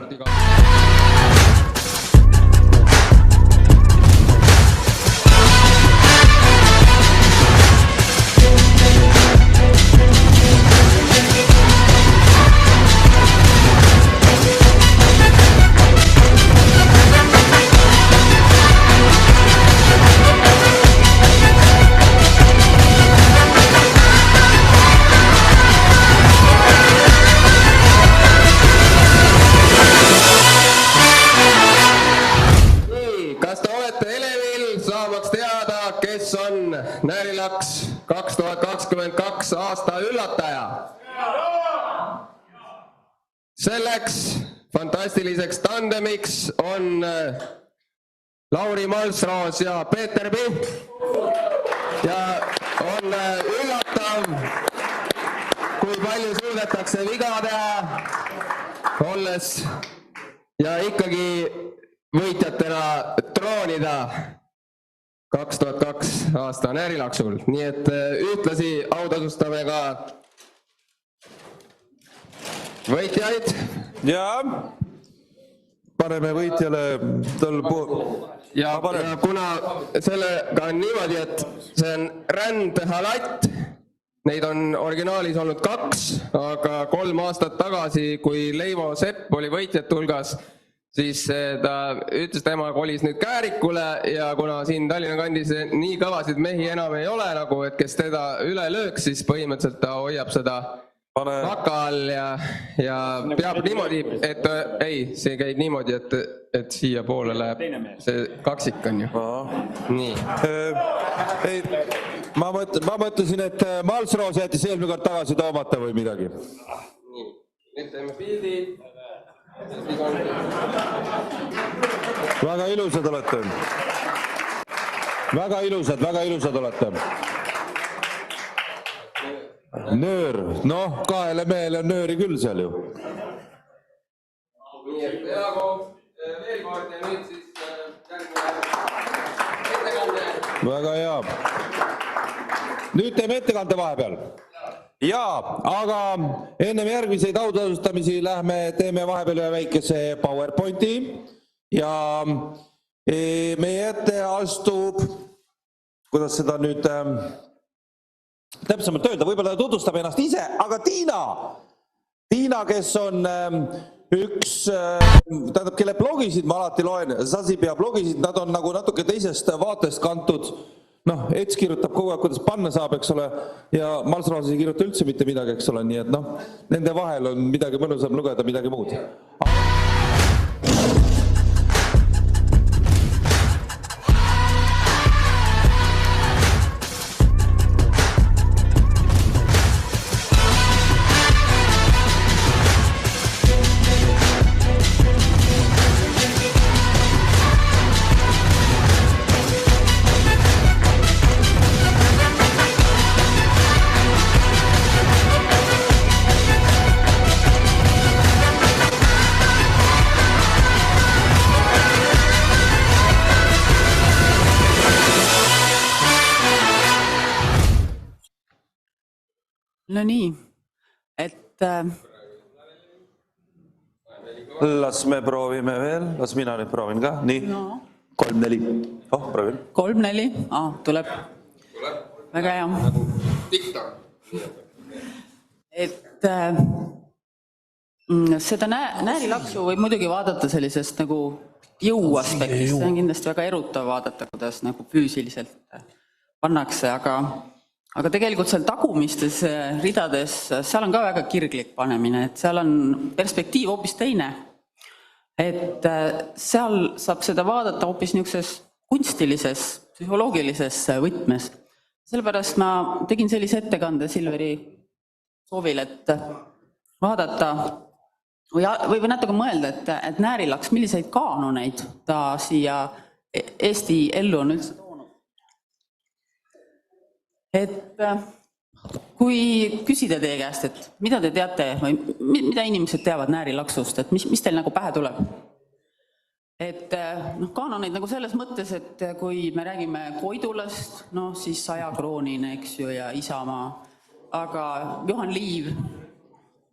[SPEAKER 11] Näärilaks 2022 aasta üllataja. Selleks fantastiliseks tandemiks on Lauri Malsroos ja Peeter Pihv. Ja on üllatav, kui palju suudetakse viga teha, olles ja ikkagi võitjatena troonida 2002 aasta Näärilaksul. Nii et ühtlasi autasustame ka võitjaid.
[SPEAKER 1] Ja paneme võitjale tal
[SPEAKER 11] ja kuna sellega on niimoodi, et see on rändhalatt, neid on originaalis olnud 2, aga 3 aastat tagasi, kui Leivo Sepp oli võitjate hulgas, siis ta ütles, tema kolis nüüd Käärikule ja kuna siin Tallinna kandis nii kõvasid mehi enam ei ole, nagu, et kes teda üle lööks, siis põhimõtteliselt ta hoiab seda vaka all ja peab niimoodi, et ei, see käib niimoodi, et siia poole läheb see kaksik on ju. Nii.
[SPEAKER 1] Ma mõtlesin, et Malsroos jättis eelmine kord tagasi toomata või midagi.
[SPEAKER 11] Nii, nüüd teeme pildi.
[SPEAKER 1] Väga ilusad olete. Väga ilusad olete. Nöör, noh, 2 mehele on nööri küll seal ju.
[SPEAKER 11] Nii, et Jaago, veel kord ja nüüd siis järgmine ettekande.
[SPEAKER 1] Väga hea. Nüüd teeme ettekande vahepeal. Jaa, aga ennem järgmiseid autasustamisi teeme vahepeal ühe väikese PowerPointi ja meie ette astub, kuidas seda nüüd täpsemalt öelda, võib-olla tutvustab ennast ise, aga Tiina, kes on üks, tähendab, kelle blogisid ma alati loen, Zasipia blogisid, nad on nagu natuke teisest vaatest kantud. Noh, Ets kirjutab kogu aeg, kuidas panna saab, eks ole, ja Malsroos ei kirjuta üldse mitte midagi, eks ole, nii et noh, nende vahel on midagi mõnusam lugeda, midagi muud.
[SPEAKER 12] No nii, et
[SPEAKER 1] las me proovime veel, las mina nüüd proovin ka, nii, 3-4, proovin.
[SPEAKER 12] 3-4, tuleb, väga hea. Et seda Näärilaksu võib muidugi vaadata sellisest nagu jõuaspektist, see on kindlasti väga erutav vaadata, kuidas nagu füüsiliselt pannakse, aga tegelikult seal tagumistes ridades, seal on ka väga kirglik panemine, et seal on perspektiiv hoopis teine. Et seal saab seda vaadata hoopis niisuguses kunstilises, psühholoogilises võtmes. Sellepärast ma tegin sellise ettekande Silveri soovil, et vaadata või natuke mõelda, et Näärilaks, milliseid kaanoneid ta siia Eesti ellu on üldse toonud. Et kui küsida teie käest, et mida te teate või mida inimesed teavad Näärilaksust, et mis teil nagu pähe tuleb? Et kaanoneid nagu selles mõttes, et kui me räägime Koidulast, siis 100 kroonine, eks ju, ja Isamaa, aga Juhan Liiv,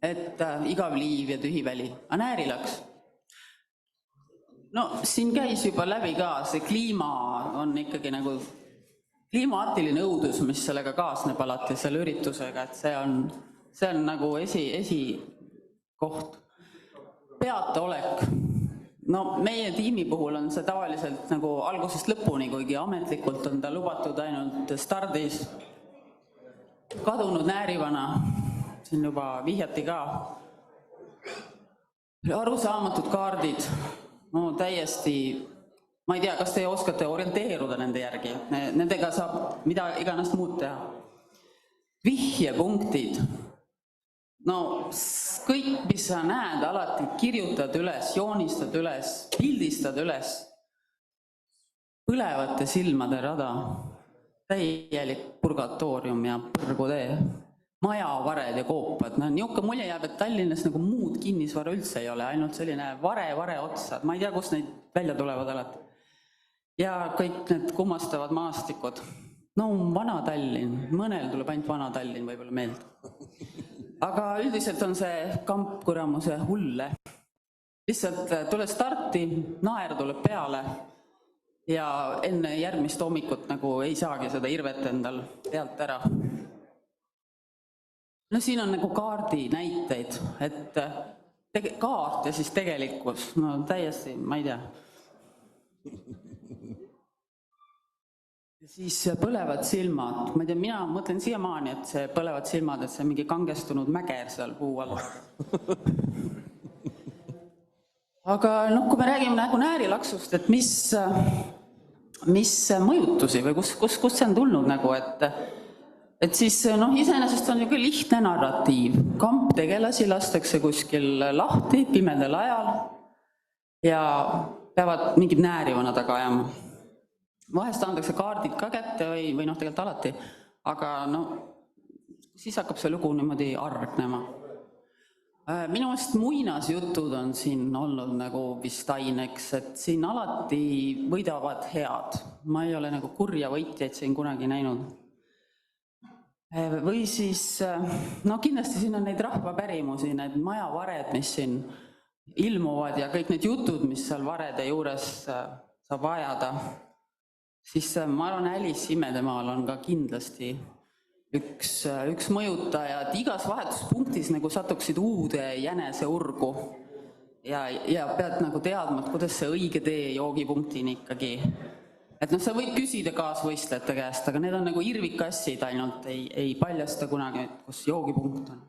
[SPEAKER 12] et igav liiv ja tühiväli, aga Näärilaks. No siin käis juba läbi ka, see kliima on ikkagi nagu kliimaatiline õudus, mis sellega kaasneb alati selle üritusega, et see on nagu esikoht. Peataolek. No meie tiimi puhul on see tavaliselt nagu algusest lõpuni, kuigi ametlikult on ta lubatud ainult stardis. Kadunud Näärivana, siin juba vihjati ka. Arusaamatud kaardid, no täiesti, ma ei tea, kas te oskate orienteeruda nende järgi, nendega saab mida iganes muud teha. Vihjepunktid. No kõik, mis sa näed, alati kirjutad üles, joonistad üles, pildistad üles. Põlevate silmade rada, täielik purgatoorium ja põrgutee, majavared ja koopad. No, niuke mulje jääb, et Tallinnas nagu muud kinnisvara üldse ei ole, ainult selline vare otsad. Ma ei tea, kus neid välja tulevad alati. Ja kõik need kummastavad maastikud. No vana Tallinn, mõnel tuleb ainult vana Tallinn võib-olla meelde. Aga üldiselt on see kampkuramuse hulle. Lihtsalt tule starti, naer tuleb peale ja enne järgmist hommikut nagu ei saagi seda irvet endal pealt ära. No siin on nagu kaardi näiteid, et kaart ja siis tegelikkus, no täiesti, ma ei tea. Ja siis põlevad silmad, ma ei tea, mina mõtlen siiamaani, et see põlevad silmad, et see mingi kangestunud mäger seal puu all. Aga kui me räägime nagu näärilaksust, et mis mõjutusi või kust see on tulnud nagu, et siis iseenesest on ju küll lihtne narratiiv. Kamptegelasi lastakse kuskil lahti pimedal ajal ja peavad mingid näärivana taga ajama. Vahest antakse kaardid ka kätte või tegelikult alati, aga siis hakkab see lugu niimoodi argnema. Minu meelest muinasjutud on siin olnud nagu vist aineks, et siin alati võidavad head. Ma ei ole nagu kurja võitjaid siin kunagi näinud. Või siis, kindlasti siin on neid rahvapärimusi, need majavared, mis siin ilmuvad ja kõik need jutud, mis seal varede juures saab ajada. Siis ma arvan, Alice Imedemaal on ka kindlasti üks mõjutaja, et igas vahetuspunktis nagu satuksid uude jänese urgu ja pead nagu teadma, et kuidas see õige tee joogipunktini ikkagi. Et sa võid küsida kaasvõistlejate käest, aga need on nagu irvikassid ainult, ei paljasta kunagi, kus joogipunkt on.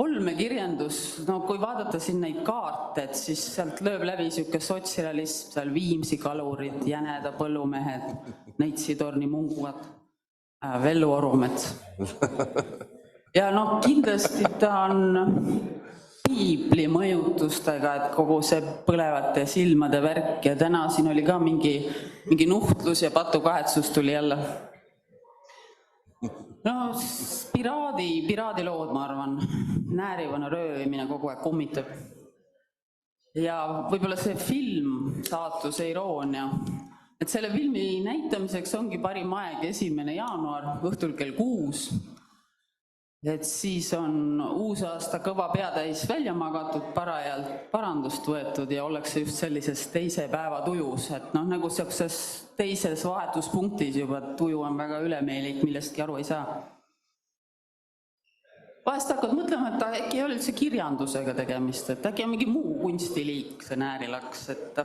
[SPEAKER 12] Olmekirjandus, kui vaadata siin neid kaarte, et siis sealt lööb läbi siuke sotsialism, seal Viimsi kalurid, Jäneda põllumehed, Neitsi-Torni munguad, Vellu Orumets. Ja kindlasti ta on piibli mõjutustega, et kogu see põlevate silmade värk ja täna siin oli ka mingi nuhtlus ja patukahetsus tuli jälle. Piraadilood, ma arvan, näärivana röövimine kogu aeg kummitab. Ja võib-olla see film, saatuse iroonia, et selle filmi näitamiseks ongi parim aeg 1. jaanuar õhtul kell 6. Et siis on uusaasta kõva peatäis välja magatud, parajalt parandust võetud ja ollakse just sellises teise päeva tujus, et nagu sellises teises vahetuspunktis juba tuju on väga ülemeelik, millestki aru ei saa. Vahest hakkad mõtlema, et äkki ei ole üldse kirjandusega tegemist, et äkki on mingi muu kunstiliik, see näärilaks, et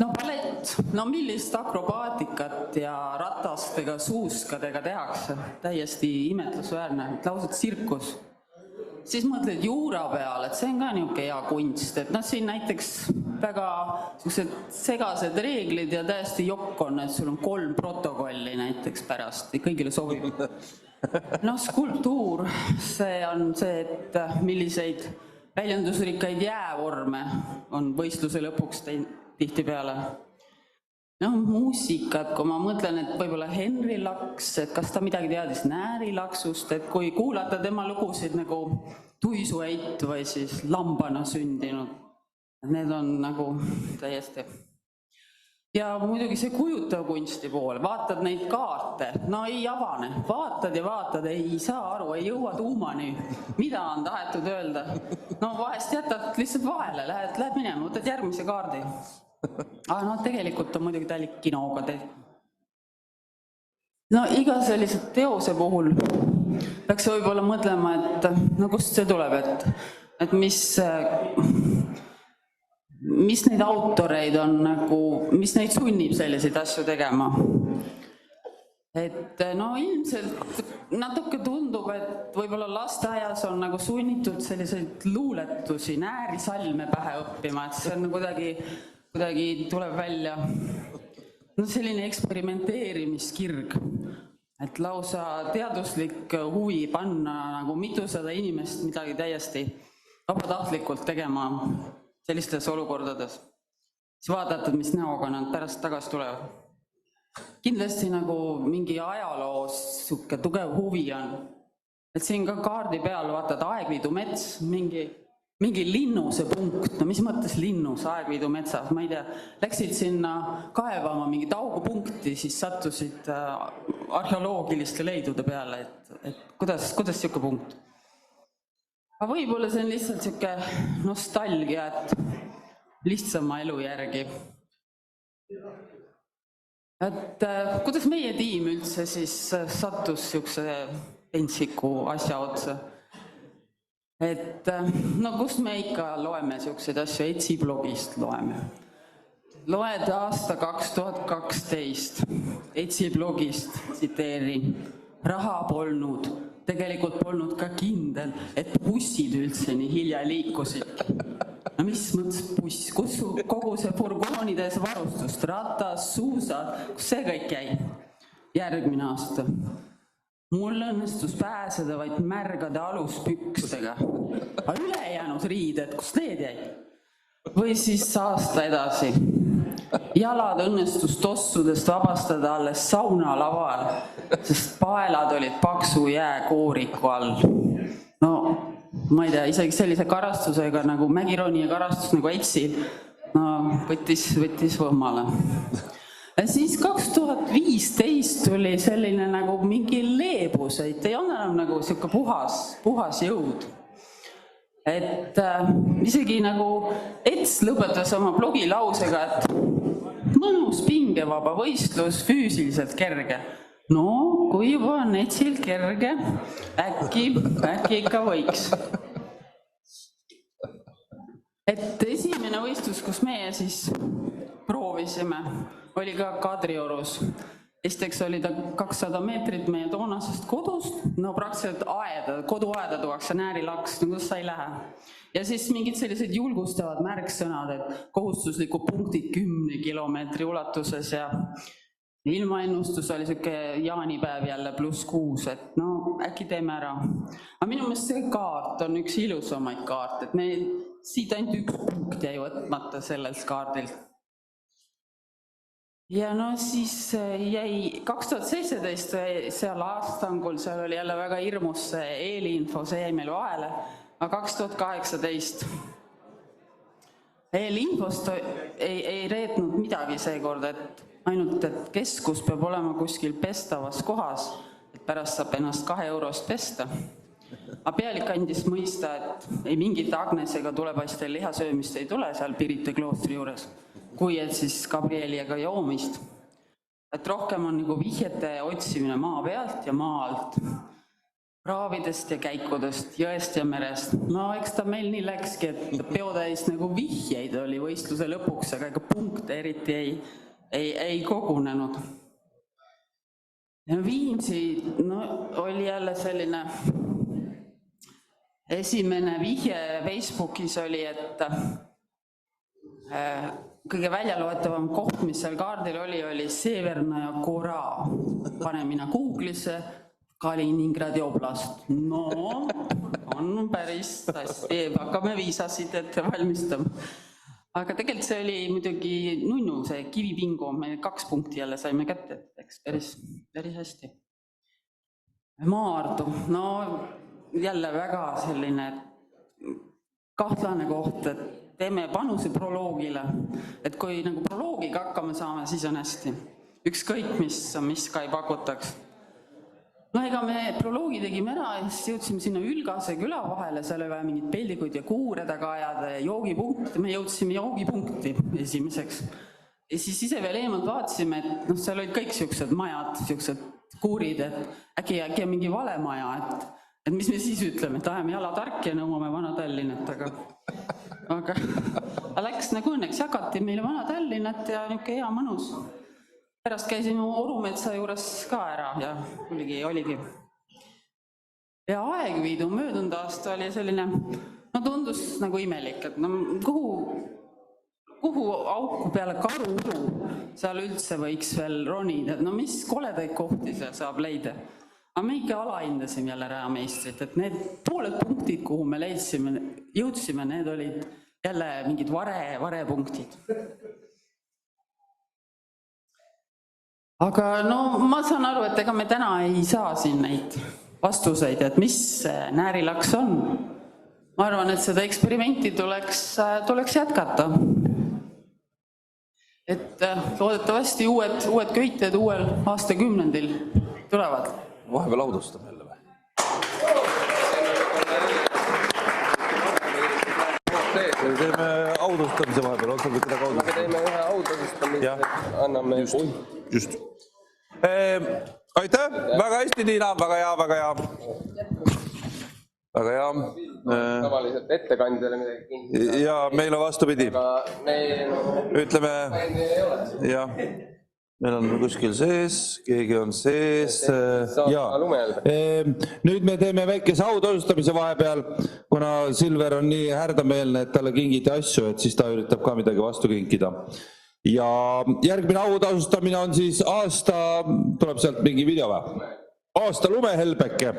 [SPEAKER 12] ballett, millist akrobaatikat ja ratastega, suuskadega tehakse, täiesti imetlusväärne, lausa tsirkus. Siis mõtled juura peale, et see on ka niisugune hea kunst, et siin näiteks väga segased reeglid ja täiesti jokk on, et sul on 3 protokolli näiteks pärast, kõigile sobib. Skulptuur, see on see, et milliseid väljendusrikkaid jäävorme on võistluse lõpuks tihtipeale. Muusikat, kui ma mõtlen, et võib-olla Henri Laks, et kas ta midagi teadis näärilaksust, et kui kuulata tema lugusid nagu Tuisueit või siis Lambana sündinud, need on nagu täiesti. Ja muidugi see kujutav kunsti pool, vaatad neid kaarte, ei avane, vaatad ja vaatad, ei saa aru, ei jõua tuumani, mida on tahetud öelda. Vahest jätad lihtsalt vahele, lähed minema, võtad järgmise kaardi. Aga tegelikult on muidugi täielik kinoga teed. Iga sellise teose puhul peaks võib-olla mõtlema, et kust see tuleb, et mis neid autoreid on mis neid sunnib selliseid asju tegema. Et ilmselt natuke tundub, et võib-olla lasteaias on sunnitud selliseid luuletusi, näärisalme pähe õppima, et see on kuidagi kuidagi tuleb välja selline eksperimenteerimiskirg, et lausa teaduslik huvi panna nagu mitusada inimest midagi täiesti vabatahtlikult tegema sellistes olukordades. Siis vaadata, mis näoga nad pärast tagasi tulevad. Kindlasti nagu mingi ajaloos suke tugev huvi on. Et siin ka kaardi peal vaatad Aegviidu mets, mingi linnuse punkt, no mis mõttes linnus Aegviidu metsas, ma ei tea, läksid sinna kaevama mingi taugupunkti, siis sattusid arheoloogiliste leidude peale, et kuidas siuke punkt. Aga võib-olla see on lihtsalt siuke nostalgia, et lihtsama elu järgi. Et kuidas meie tiim üldse siis sattus siukse pentsiku asja otsa? Et kust me ikka loeme siukseid asju, Etsi blogist loeme. Loed aasta 2012, Etsi blogist, tsiteerin, raha polnud, tegelikult polnud ka kindel, et bussid üldse nii hilja liikusid. No mis mõttes buss, kus kogu see furgoonides varustust, ratas, suusad, kus see kõik jäi? Järgmine aasta. Mul õnnestus pääseda vaid märgade aluspükstega. Aga ülejäänud riided, kus need jäid? Või siis aasta edasi. Jalad õnnestus tossudest vabastada alles saunalaval, sest paelad olid paksu jääkooriku all. No, ma ei tea, isegi sellise karastusega nagu mägironija karastus nagu Etsil, võttis võmmale. Ja siis 2015 tuli selline nagu mingi leebus, et ei ole enam nagu siuke puhas jõud. Et isegi nagu Ets lõpetas oma blogilausega, et mõnus pingevaba võistlus, füüsiliselt kerge. No, kui juba on Etsil kerge, äkki ikka võiks. Et esimene võistlus, kus meie siis proovisime, oli ka Kadriorus. Esiteks oli ta 200 meetrit meie toonasest kodust, no praktiliselt koduaeda tuuakse Näärilaks, kus sa ei lähe. Ja siis mingid sellised julgustavad märksõnad, et kohustuslikud punktid 10 kilomeetri ulatuses ja ilmaennustus oli siuke jaanipäev jälle +6, et no äkki teeme ära. Aga minu meelest see kaart on üks ilusamaid kaart, et meil siit ainult üks punkt jäi võtmata sellelt kaardilt. Ja no siis jäi 2017 seal Aastangul, seal oli jälle väga hirmus see eelinfo, see jäi meil vahele, aga 2018 eelinfost ei reetnud midagi seekord, et ainult, et keskus peab olema kuskil pestavas kohas, et pärast saab ennast 2 eurost pesta. Aga pealik andis mõista, et ei mingit Agnesega tulepaistel lihasöömist ei tule seal Pirita kloostri juures, kui et siis Gabrieliga joomist. Et rohkem on nagu vihjete otsimine maa pealt ja maa alt, raavidest ja käikudest, jõest ja merest. No eks ta meil nii läkski, et peotäis nagu vihjeid oli võistluse lõpuks, aga ega punkte eriti ei kogunenud. Ja Viimsi oli jälle selline esimene vihje Facebookis oli, et kõige väljaloetavam koht, mis seal kaardil oli Severnaja Gora. Pane mina Google'isse Kaliningradi oblast. No, on päris hästi, hakkame viisasid ette valmistama. Aga tegelikult see oli muidugi nunnu, see kivipingu, me 2 punkti jälle saime kätte, eks päris hästi. Maardu, no jälle väga selline kahtlane koht, et teeme panuse proloogile, et kui nagu proloogiga hakkama saame, siis on hästi. Ükskõik, mis ka ei pakutaks. No ega me proloogi tegime ära ja siis jõudsime sinna Ülgase küla vahele, seal oli vaja mingid peldikuid ja kuure taga ajada ja joogipunkti, me jõudsime joogipunkti esimeseks. Ja siis ise veel eemalt vaatasime, et seal olid kõik siuksed majad, siuksed kuurid, et äkki on mingi vale maja, et mis me siis ütleme, et ajame jala tark ja nõuame Vana Tallinnat, aga läks nagu õnneks, jagati meile Vana Tallinnat ja niuke hea mõnus. Pärast käisime Orumetsa juures ka ära ja oligi. Ja Aegviidu möödunud aasta oli selline, tundus nagu imelik, et kuhu kuhu auku peale Karu-Uru seal üldse võiks veel ronida, no mis koledaid kohti seal saab leida. Aga me ikka alahindasime jälle Rajameistrit, et need pooled punktid, kuhu me jõudsime, need olid jälle mingid varepunktid. Aga no ma saan aru, et ega me täna ei saa siin neid vastuseid, et mis Näärilaks on. Ma arvan, et seda eksperimenti tuleks jätkata. Et loodetavasti uued köited uuel aastakümnendil tulevad.
[SPEAKER 1] Vahepeal audustame jälle või? Teeme audustamise vahepeal, on sul või kedagi audustamine?
[SPEAKER 11] Me teeme ühe audustamise, anname...
[SPEAKER 1] Just. Aitäh, väga hästi, Tiina, väga hea. Väga hea.
[SPEAKER 11] Tavaliselt ettekandjale midagi kindlasti.
[SPEAKER 1] Ja meil on vastupidi. Ütleme, jah, meil on kuskil sees, keegi on sees. Nüüd me teeme väikese autosustamise vahepeal, kuna Silver on nii härdameelne, et talle kingiti asju, et siis ta üritab ka midagi vastu kinkida. Ja järgmine autasustamine on siis aasta, tuleb sealt mingi video või? Aasta lumehelbeke.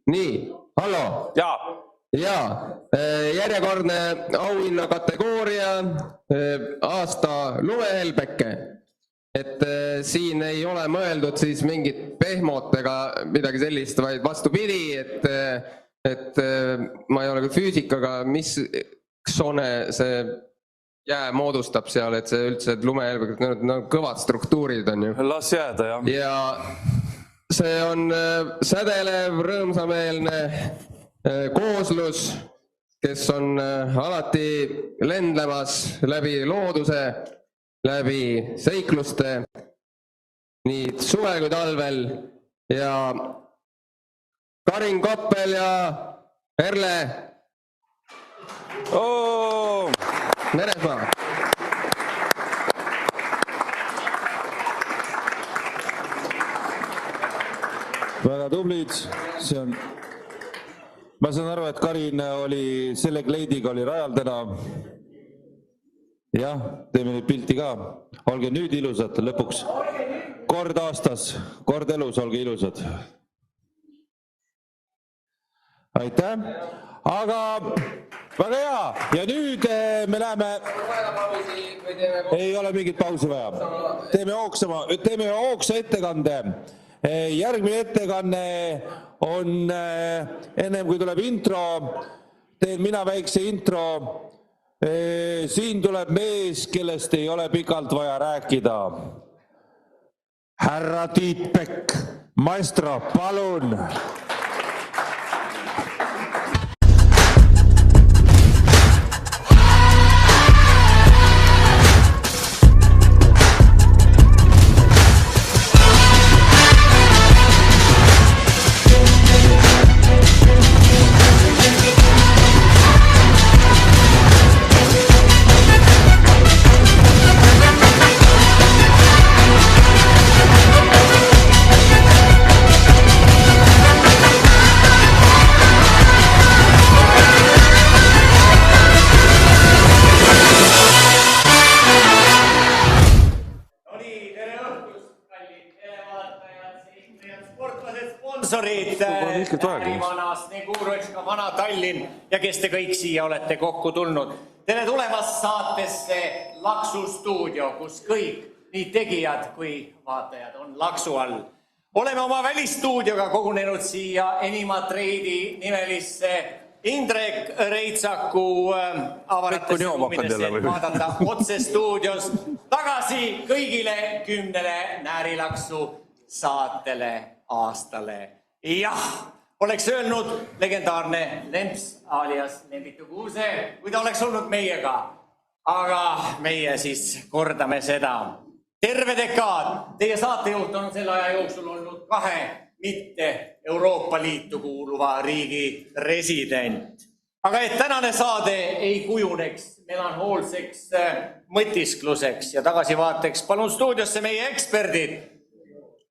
[SPEAKER 11] Nii, hallo. Jaa, järjekordne auhinna kategooria aasta lumehelbeke. Et siin ei ole mõeldud siis mingit pehmot ega midagi sellist, vaid vastupidi, et ma ei ole küll füüsikaga, mis sone see jää moodustab seal, et see üldse lumehelbek, need on kõvad struktuurid on ju.
[SPEAKER 1] Las jääda, jah.
[SPEAKER 11] Ja see on sädelev, rõõmsameelne kooslus, kes on alati lendlemas läbi looduse, läbi seikluste, nii suvel kui talvel ja Karin Koppel ja Erle Meresmaa.
[SPEAKER 1] Väga tublid, see on... Ma saan aru, et Karin oli selle kleidiga oli rajal täna. Jah, teeme nüüd pilti ka. Olge nüüd ilusad lõpuks. Kord aastas, kord elus, olge ilusad. Aitäh. Aga väga hea. Ja nüüd me läheme... Ei ole mingit pausi vaja. Teeme hoogsa ettekande. Järgmine ettekanne on ennem kui tuleb intro, teen mina väikse intro. Siin tuleb mees, kellest ei ole pikalt vaja rääkida. Härra Tiit Pekk, maestro, palun!
[SPEAKER 13] Nekuuročka, Vana Tallinn ja kes te kõik siia olete kokku tulnud. Tere tulemast saatesse Laksu stuudio, kus kõik, nii tegijad kui vaatajad on laksu all. Oleme oma välistuudioga kogunenud siia Enimatrade'i nimelisse Indrek Reitsaku avaratesse ruumidesse vaadata otse stuudios tagasi kõigile 10 Näärilaksu saatele aastale. Jah, oleks öelnud legendaarne Lemps alias Lembitu Kuuse, kui ta oleks olnud meiega. Aga meie siis kordame seda. Terve dekaad. Teie saatejuht on selle aja jooksul olnud 2 mitte Euroopa Liitu kuuluva riigi resident. Aga et tänane saade ei kujuneks melanhoolseks mõtiskluseks ja tagasivaateks, palun stuudiosse meie eksperdid.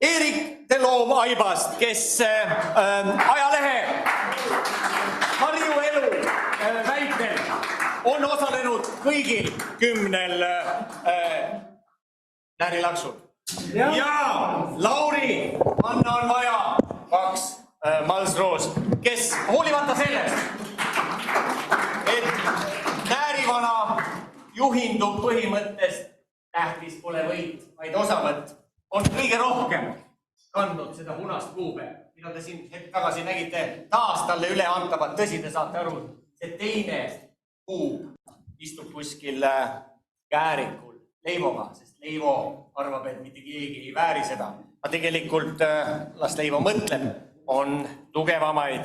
[SPEAKER 13] Erik Teloom Aibast, kes ajalehe Harju Elu väitel on osalenud kõigil 10 Näärilaksul. Ja Lauri, Anna on vaja 2 Malsroos, kes hoolivata sellest, et Näärivana juhindub põhimõttest tähtis pole võit, vaid osavõtt, on kõige rohkem kandnud seda punast kuube, mida te siin hetk tagasi nägite taas talle üle antavat. Tõsi, te saate aru, see teine kuub istub kuskil Käärikul Leivoga, sest Leivo arvab, et mitte keegi ei vääri seda. Aga tegelikult, las Leivo mõtleb, on tugevamaid.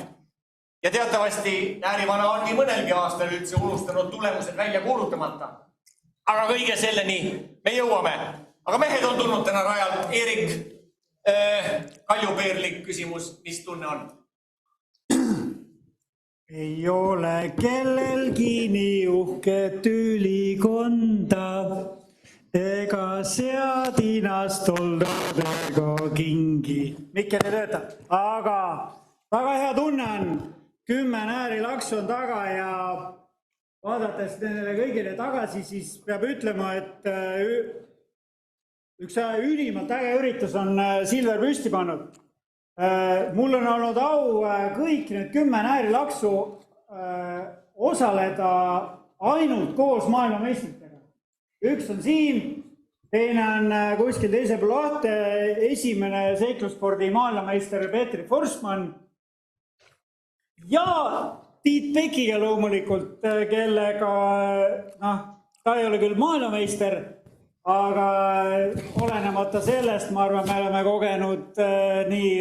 [SPEAKER 13] Ja teatavasti Näärivana on nii mõnelgi aastal üldse unustanud tulemused välja kuulutamata. Aga kõige selleni me jõuame. Aga mehed on tulnud täna rajalt. Erik, Kaljupeerlik küsimus, mis tunne on?
[SPEAKER 14] Ei ole kellelgi nii uhket ülikonda, ega seadinast oldud ega kingi. Mikkel ei tööta, aga väga hea tunne on. 10 Näärilaksu on taga ja vaadates nendele kõigile tagasi, siis peab ütlema, et üks ülimalt äge üritus on Silver püsti pannud. Mul on olnud au kõik need 10 Näärilaksu osaleda ainult koos maailmameistritega. Üks on siin, teine on kuskil teise pool lahte, esimene seiklusspordi maailmameister Petri Forsman ja Tiit Pekiga loomulikult, kellega, ta ei ole küll maailmameister, aga olenemata sellest, ma arvan, me oleme kogenud nii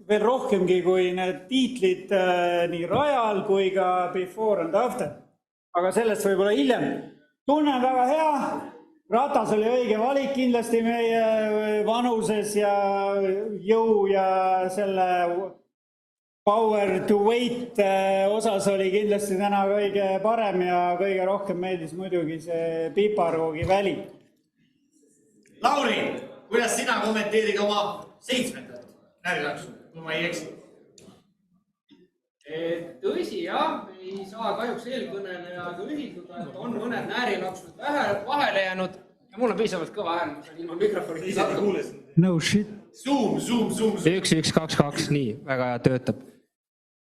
[SPEAKER 14] veel rohkemgi kui need tiitlid nii rajal kui ka before and after. Aga sellest võib-olla hiljem. Tunne on väga hea, ratas oli õige valik kindlasti meie vanuses ja jõu ja selle power to weight osas oli kindlasti täna kõige parem ja kõige rohkem meeldis muidugi see piparoogi väli.
[SPEAKER 13] Lauri, kuidas sina kommenteerid oma 7. Näärilaksu, kui ma ei eksi?
[SPEAKER 15] Tõsi, jah, ei saa kahjuks eelkõnelejaga ühilduda, et on mõned Näärilaksud vahele jäänud ja mul on piisavalt kõva hääl, ma saan ilma mikrofoni saada.
[SPEAKER 14] No shit.
[SPEAKER 13] Zoom.
[SPEAKER 15] 1, 1, 2, 2, nii, väga hea töötab.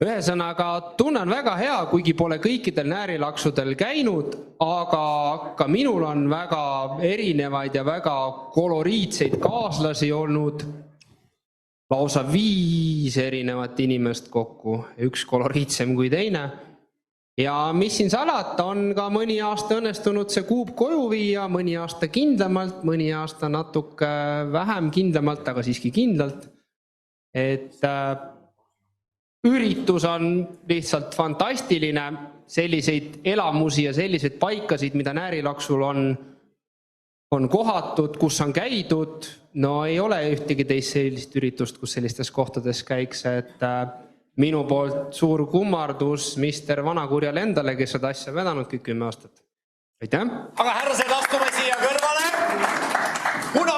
[SPEAKER 15] Ühesõnaga, tunnen väga hea, kuigi pole kõikidel Näärilaksudel käinud, aga ka minul on väga erinevaid ja väga koloriitseid kaaslasi olnud. Lausa 5 erinevat inimest kokku, üks koloriitsem kui teine. Ja mis siin salata, on ka mõni aasta õnnestunud see kuub koju viia, mõni aasta kindlamalt, mõni aasta natuke vähem kindlamalt, aga siiski kindlalt. Et üritus on lihtsalt fantastiline, selliseid elamusi ja selliseid paikasid, mida Näärilaksul on kohatud, kus on käidud. No ei ole ühtegi teist sellist üritust, kus sellistes kohtades käiks, et minu poolt suur kummardus Mr. Vanakurjale endale, kes seda asja vedanud kõik 10 aastat. Aitäh!
[SPEAKER 13] Aga härrased, astume siia kõrvale. Kuna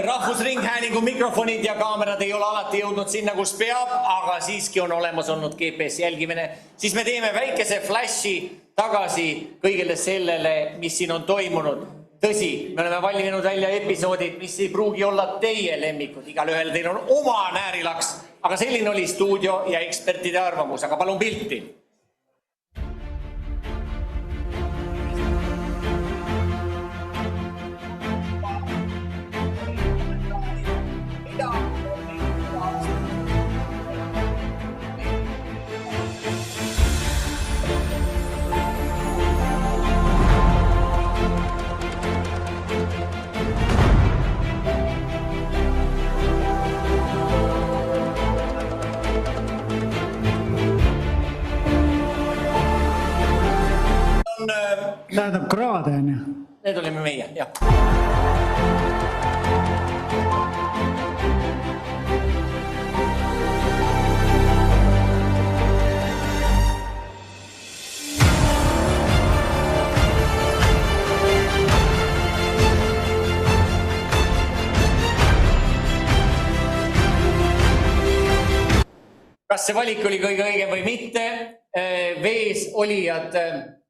[SPEAKER 13] Rahvusringhäälingu mikrofonid ja kaamerad ei ole alati jõudnud sinna, kus peab, aga siiski on olemas olnud GPS jälgimine, siis me teeme väikese flashi tagasi kõigele sellele, mis siin on toimunud. Tõsi, me oleme valminud välja episoodid, mis ei pruugi olla teie lemmikud. Igalühel teil on oma Näärilaks, aga selline oli stuudio ja ekspertide arvamus. Aga palun pilti.
[SPEAKER 14] Tähendab kraade, on ju?
[SPEAKER 13] Need olime meie, jah. Kas see valik oli kõige õigem või mitte? Vees olijad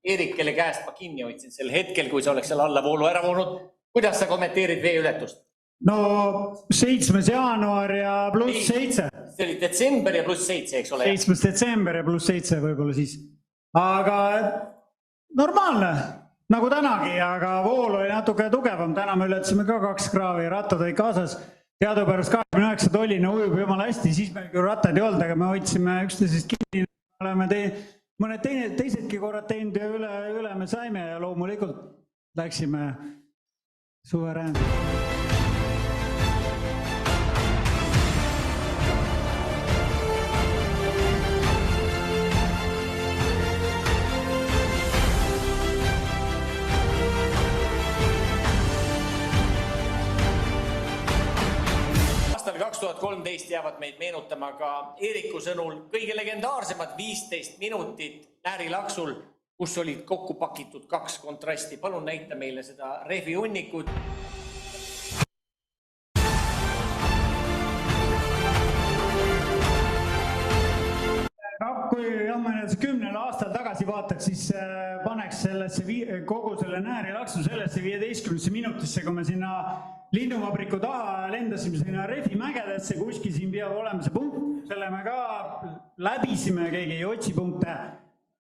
[SPEAKER 13] Eerik, kelle käest ma kinni hoidsin sel hetkel, kui sa oleks seal alla voolu ära voonud. Kuidas sa kommenteerid veeületust?
[SPEAKER 14] No 7. jaanuar ja pluss 7.
[SPEAKER 13] See oli detsember ja pluss 7, eks ole?
[SPEAKER 14] 7. detsember ja pluss 7 võib-olla siis. Aga normaalne, nagu tänagi, aga vool oli natuke tugevam. Täna me ületasime ka 2 kraavi, rattad olid kaasas. Teadupärast 29 tolline ujub jumala hästi, siis meil küll rattad ei olnud, aga me hoidsime üksteisest kinni. Oleme mõned teisedki korrad teinud ja üle me saime ja loomulikult läksime suveräänsed.
[SPEAKER 13] Aastal 2013 jäävad meid meenutama ka Eeriku sõnul kõige legendaarsemad 15 minutit Näärilaksul, kus olid kokku pakitud 2 kontrasti. Palun näita meile seda rehvi hunnikut.
[SPEAKER 14] Kui ma 10 aastal tagasi vaataks, siis paneks kogu selle Näärilaksu sellesse 15 minutisse, kui me sinna linnuvabriku taha lendasime sinna Refi mägedesse, kuskil siin peab olema see punkt, selle me ka läbisime, keegi ei otsi punkte.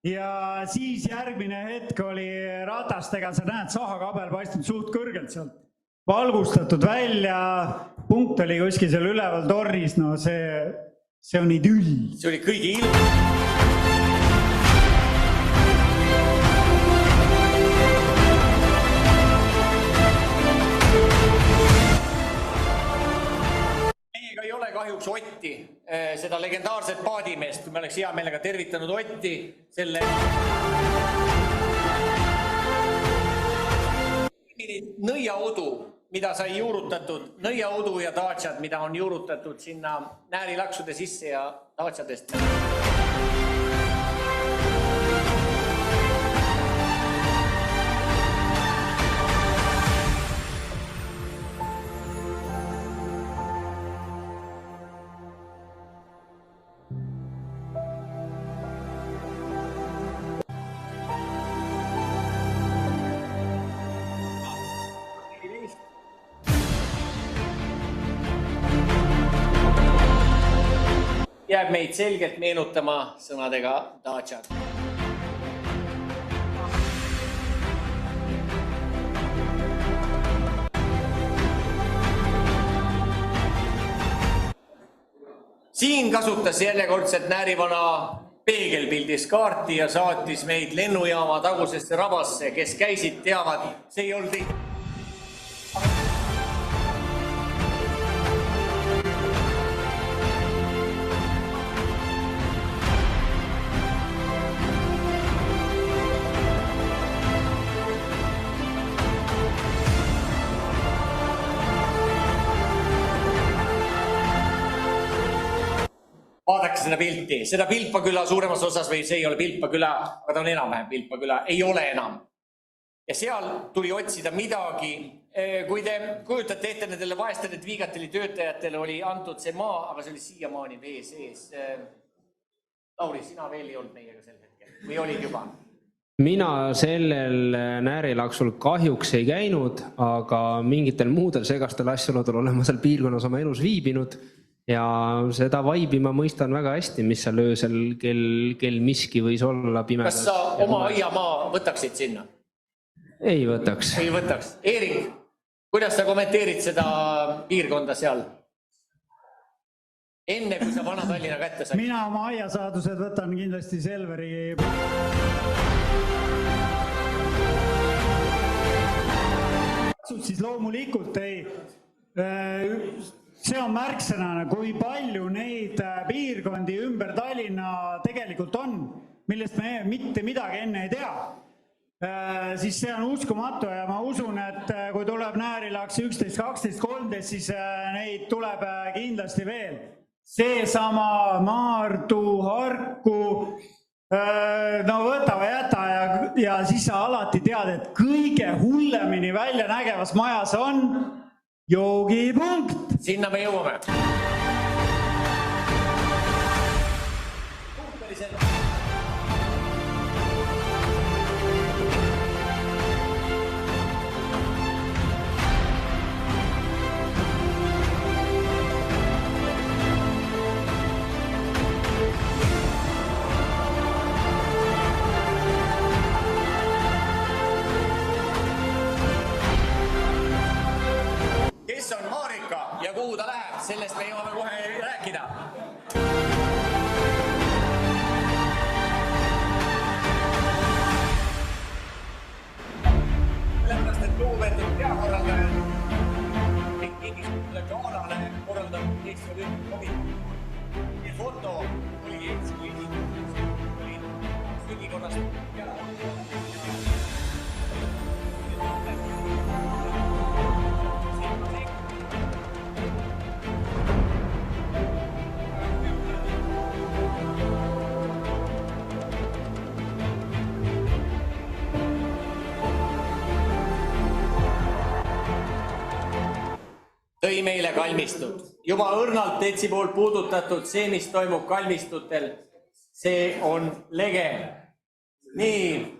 [SPEAKER 14] Ja siis järgmine hetk oli ratastega, sa näed, sahakabel paistnud suht kõrgelt sealt. Valgustatud välja, punkt oli kuskil seal üleval tornis, no see on idüll.
[SPEAKER 13] See oli kõigi ilm. Ei ole kahjuks Otti, seda legendaarset paadimeest, kui me oleks hea meelega tervitanud Otti selle nõiaudu, mida sai juurutatud, nõiaudu ja taatšad, mida on juurutatud sinna Näärilaksude sisse ja taatšadest. Jääb meid selgelt meenutama sõnadega taatšad. Siin kasutas järjekordselt Näärivana peegelpildis kaarti ja saatis meid lennujaama tagusesse rabasse, kes käisid, teavad, see ei olnud Vaadake seda pilti. Seda Pilpaküla suuremas osas, või see ei ole Pilpaküla, aga ta on enam-vähem Pilpaküla, ei ole enam. Ja seal tuli otsida midagi. Kui te kujutate ette nendele vaestele Viigateli töötajatele oli antud see maa, aga see oli siiamaani vee sees. Lauri, sina veel ei olnud meiega sel hetkel või olid juba?
[SPEAKER 15] Mina sellel Näärilaksul kahjuks ei käinud, aga mingitel muudel segastel asjaoludel olen ma seal piirkonnas oma elus viibinud. Ja seda vaibi ma mõistan väga hästi, mis seal öösel kel miski võis olla pimedas.
[SPEAKER 13] Kas sa oma aiamaa võtaksid sinna?
[SPEAKER 15] Ei võtaks.
[SPEAKER 13] Ei võtaks. Eerik, kuidas sa kommenteerid seda piirkonda seal? Enne kui sa Vana-Tallinna kätte said?
[SPEAKER 14] Mina oma aiasaadused võtan kindlasti Selveri. Siis loomulikult ei... See on märksõnana, kui palju neid piirkondi ümber Tallinna tegelikult on, millest me mitte midagi enne ei tea. siis see on uskumatu ja ma usun, et kui tuleb Näärilaks 11, 12, 13, siis neid tuleb kindlasti veel. Seesama Maardu, Harku, no võta või jäta ja siis sa alati tead, et kõige hullemini välja nägevas majas on joogipunkt.
[SPEAKER 13] Sinna me jõuame. Kes on Marika ja kuhu ta läheb, sellest me jõuame kohe rääkida. Sellepärast, et lugupeetud peakorraldajad ning mingisugusele galale korraldatud Eesti Olümpiakomitee. Ja foto oli Eesti sünnikorrast tõi meile kalmistud. Juba õrnalt Tetsi poolt puudutatud see, mis toimub kalmistutel, see on legend. Nii.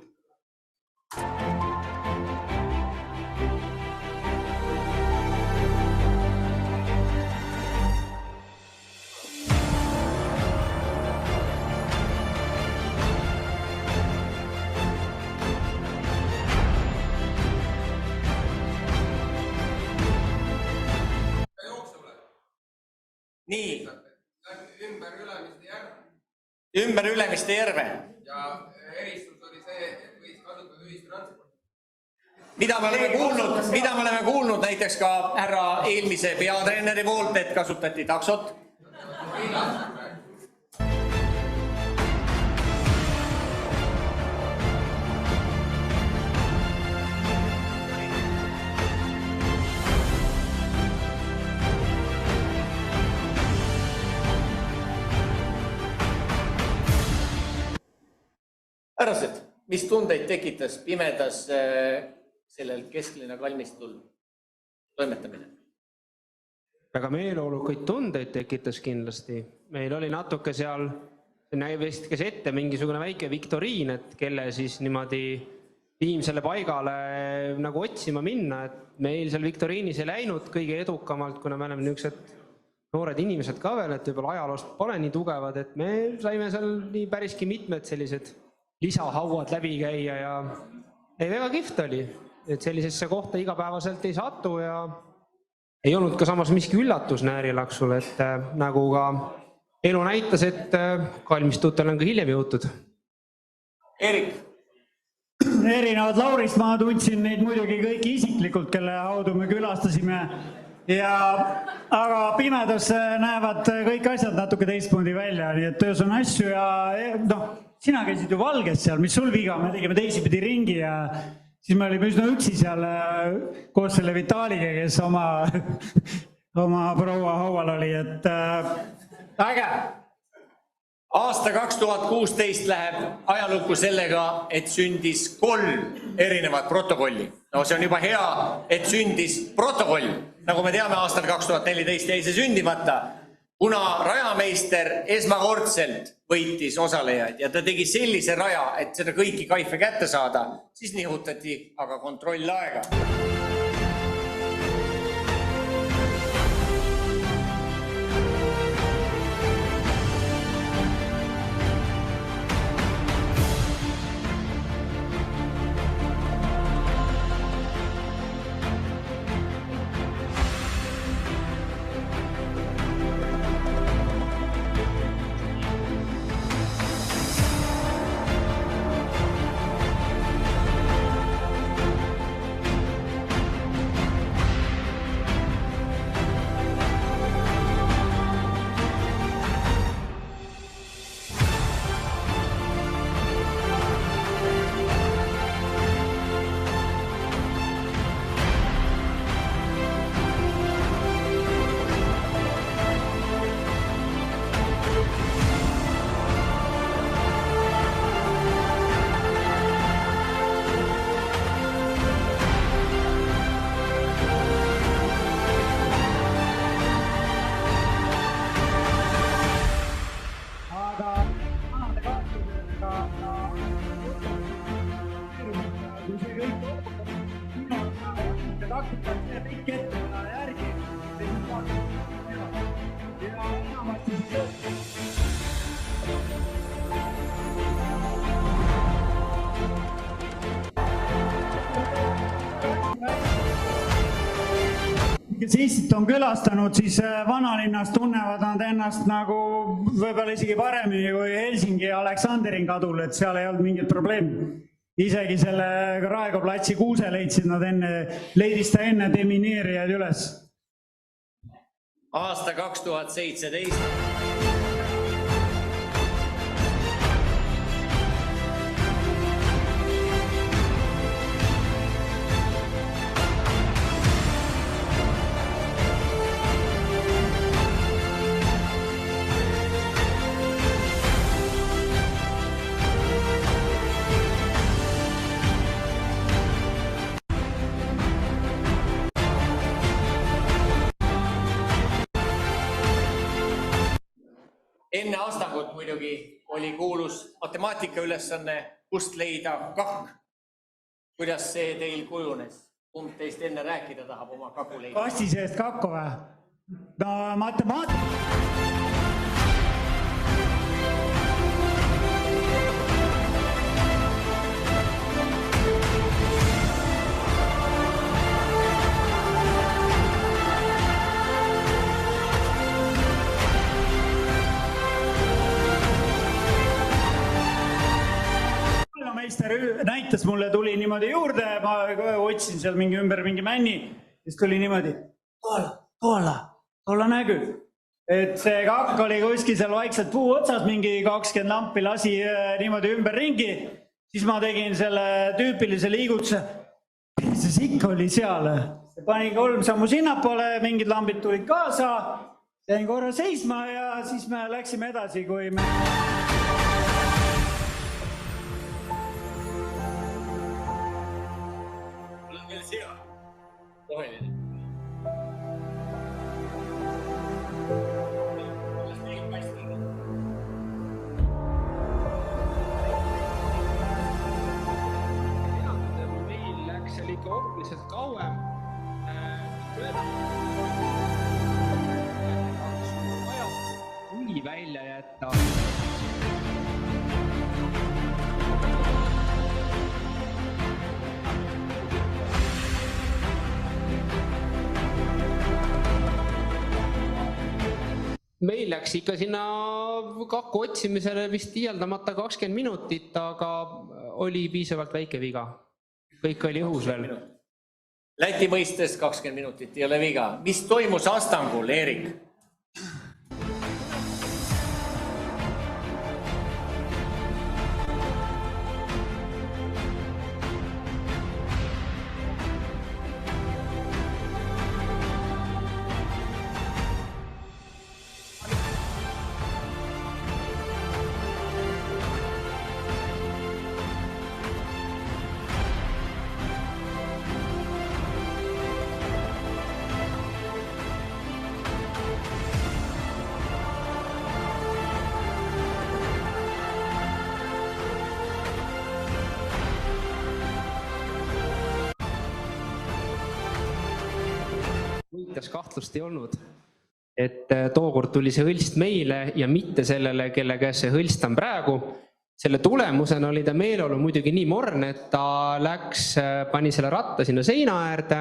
[SPEAKER 13] Nii. Ümber Ülemiste järve.
[SPEAKER 11] Ja eristus oli see, et võis kasutada ühistransporti.
[SPEAKER 13] Mida me oleme kuulnud näiteks ka härra eelmise peatreeneri poolt, et kasutati taksot. Härrased, mis tundeid tekitas pimedas sellel kesklinna kalmistul toimetamine?
[SPEAKER 15] Väga meeleolukaid tundeid tekitas kindlasti. Meil oli natuke seal, vestkes ette mingisugune väike viktoriin, et kelle siis niimoodi viimsele paigale nagu otsima minna. Et meil seal viktoriinis ei läinud kõige edukamalt, kuna me oleme niisugused noored inimesed ka veel, et võib-olla ajaloost pole nii tugevad, et me saime seal nii päriski mitmed sellised lisahauad läbi käia ja väga kihvt oli, et sellisesse kohta igapäevaselt ei satu ja ei olnud ka samas miski üllatus Näärilaksul, et nagu ka elu näitas, et kalmistutel on ka hiljem jõutud.
[SPEAKER 13] Erik?
[SPEAKER 14] Erinevalt Laurist ma tundsin neid muidugi kõiki isiklikult, kelle haudu me külastasime. Aga pimedas näevad kõik asjad natuke teistmoodi välja, nii et töös on asju ja sina käisid ju Valges seal, mis sul viga, me tegime teisipidi ringi ja siis me olime üsna üksi seal koos selle Vitaliga, kes oma proua haual oli, et
[SPEAKER 13] äge! Aasta 2016 läheb ajalukku sellega, et sündis 3 erinevat protokolli. No see on juba hea, et sündis protokoll. Nagu me teame, aastal 2014 jäi see sündimata, kuna rajameister esmakordselt võitis osalejaid ja ta tegi sellise raja, et seda kõiki kaife kätte saada, siis nihutati aga kontrollaega.
[SPEAKER 14] kui see kõik takitab see pikk ette järgi ja enamasti kes Eestit on külastanud, siis vanalinnas tunnevad nad ennast nagu võib-olla isegi paremini kui Helsingi ja Aleksanderin kadul, et seal ei olnud mingit probleemi. Isegi selle Raekoja platsi kuuse leidsid nad leidis ta enne demineerijaid üles.
[SPEAKER 13] Aasta 2017. Enne Astangut muidugi oli kuulus matemaatikaülesanne, kust leida kakk. Kuidas see teil kujunes? Kumb teist enne rääkida tahab oma kaku leida?
[SPEAKER 14] Kasti seest kakku või? No matemaatika. Näitas mulle, tuli niimoodi juurde, ma otsin seal ümber mingi männi, siis tuli niimoodi, tolla nägu. Et see kakk oli kuskil seal vaikselt puu otsas, mingi 20 lampi lasi niimoodi ümber ringi, siis ma tegin selle tüüpilise liigutuse, siis ikka oli seal. Panin 3 sammu sinnapoole, mingid lambid tulid kaasa, jäin korra seisma ja siis me läksime edasi, kui me...
[SPEAKER 13] Siia. Roheline.
[SPEAKER 15] Meil läks seal ikka oluliselt kauem. Tuli välja jätta. Meil läks ikka sinna kakku otsimisele vist liialdamata 20 minutit, aga oli piisavalt väike viga. Kõik oli õhus veel.
[SPEAKER 13] Läti mõistes 20 minutit ei ole viga. Mis toimus Astangul, Erik?
[SPEAKER 15] Kahtlust ei olnud, et tookord tuli see hõlst meile ja mitte sellele, kelle käes see hõlst on praegu. Selle tulemusena oli ta meeleolu muidugi nii morne, et ta pani selle ratta sinna seina äärde,